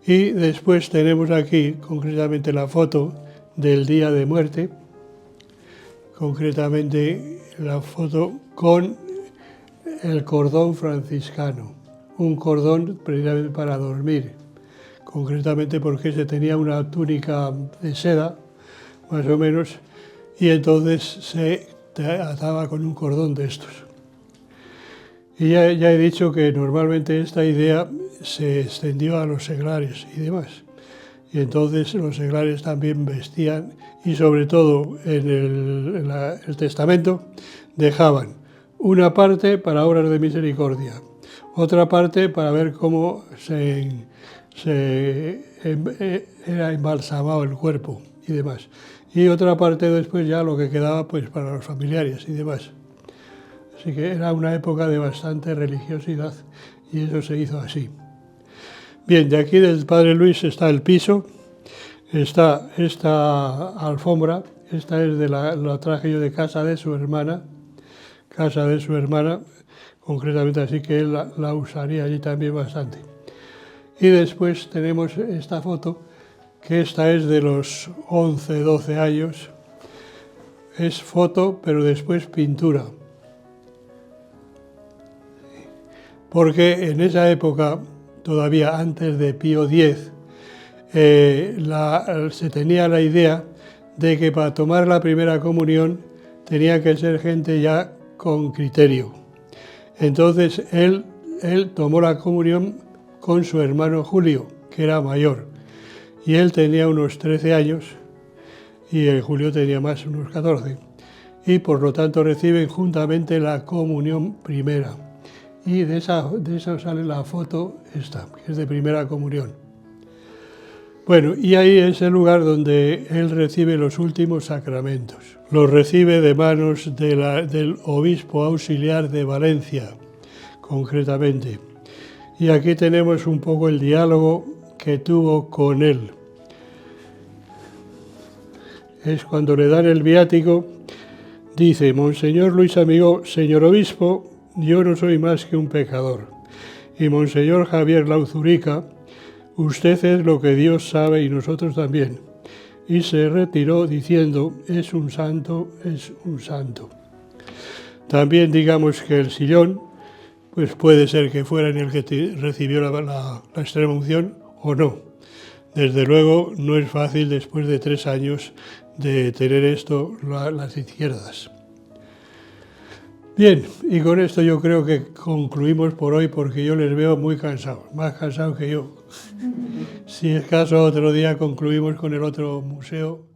Y después tenemos aquí concretamente la foto del día de muerte, concretamente la foto con el cordón franciscano, un cordón precisamente para dormir, concretamente porque se tenía una túnica de seda, más o menos, y entonces se ataba con un cordón de estos. Y ya he dicho que normalmente esta idea se extendió a los seglares y demás. Y entonces los seglares también vestían, y sobre todo en el testamento, dejaban una parte para obras de misericordia, otra parte para ver cómo era embalsamado el cuerpo y demás. Y otra parte después ya lo que quedaba pues para los familiares y demás. Así que era una época de bastante religiosidad y eso se hizo así. Bien, de aquí del Padre Luis está el piso, está esta alfombra, esta es de la traje yo de casa de su hermana, concretamente, así que él la usaría allí también bastante. Y después tenemos esta foto, que esta es de los 11, 12 años, es foto pero después pintura. Porque en esa época, todavía antes de Pío X, se tenía la idea de que para tomar la primera comunión tenía que ser gente ya con criterio. Entonces él tomó la comunión con su hermano Julio, que era mayor, y él tenía unos 13 años y el Julio tenía más, unos 14, y por lo tanto reciben juntamente la comunión primera. Y de eso sale la foto esta, que es de primera comunión. Bueno, y ahí es el lugar donde él recibe los últimos sacramentos. Los recibe de manos del obispo auxiliar de Valencia, concretamente. Y aquí tenemos un poco el diálogo que tuvo con él. Es cuando le dan el viático, dice: Monseñor Luis Amigó, señor obispo, yo no soy más que un pecador. Y Monseñor Javier Lauzurica, usted es lo que Dios sabe y nosotros también. Y se retiró diciendo: es un santo, es un santo. También digamos que el sillón, pues puede ser que fuera en el que recibió la extrema unción o no. Desde luego no es fácil después de 3 años de tener esto las izquierdas. Bien, y con esto yo creo que concluimos por hoy porque yo les veo muy cansados, más cansados que yo. Si es caso, otro día concluimos con el otro museo.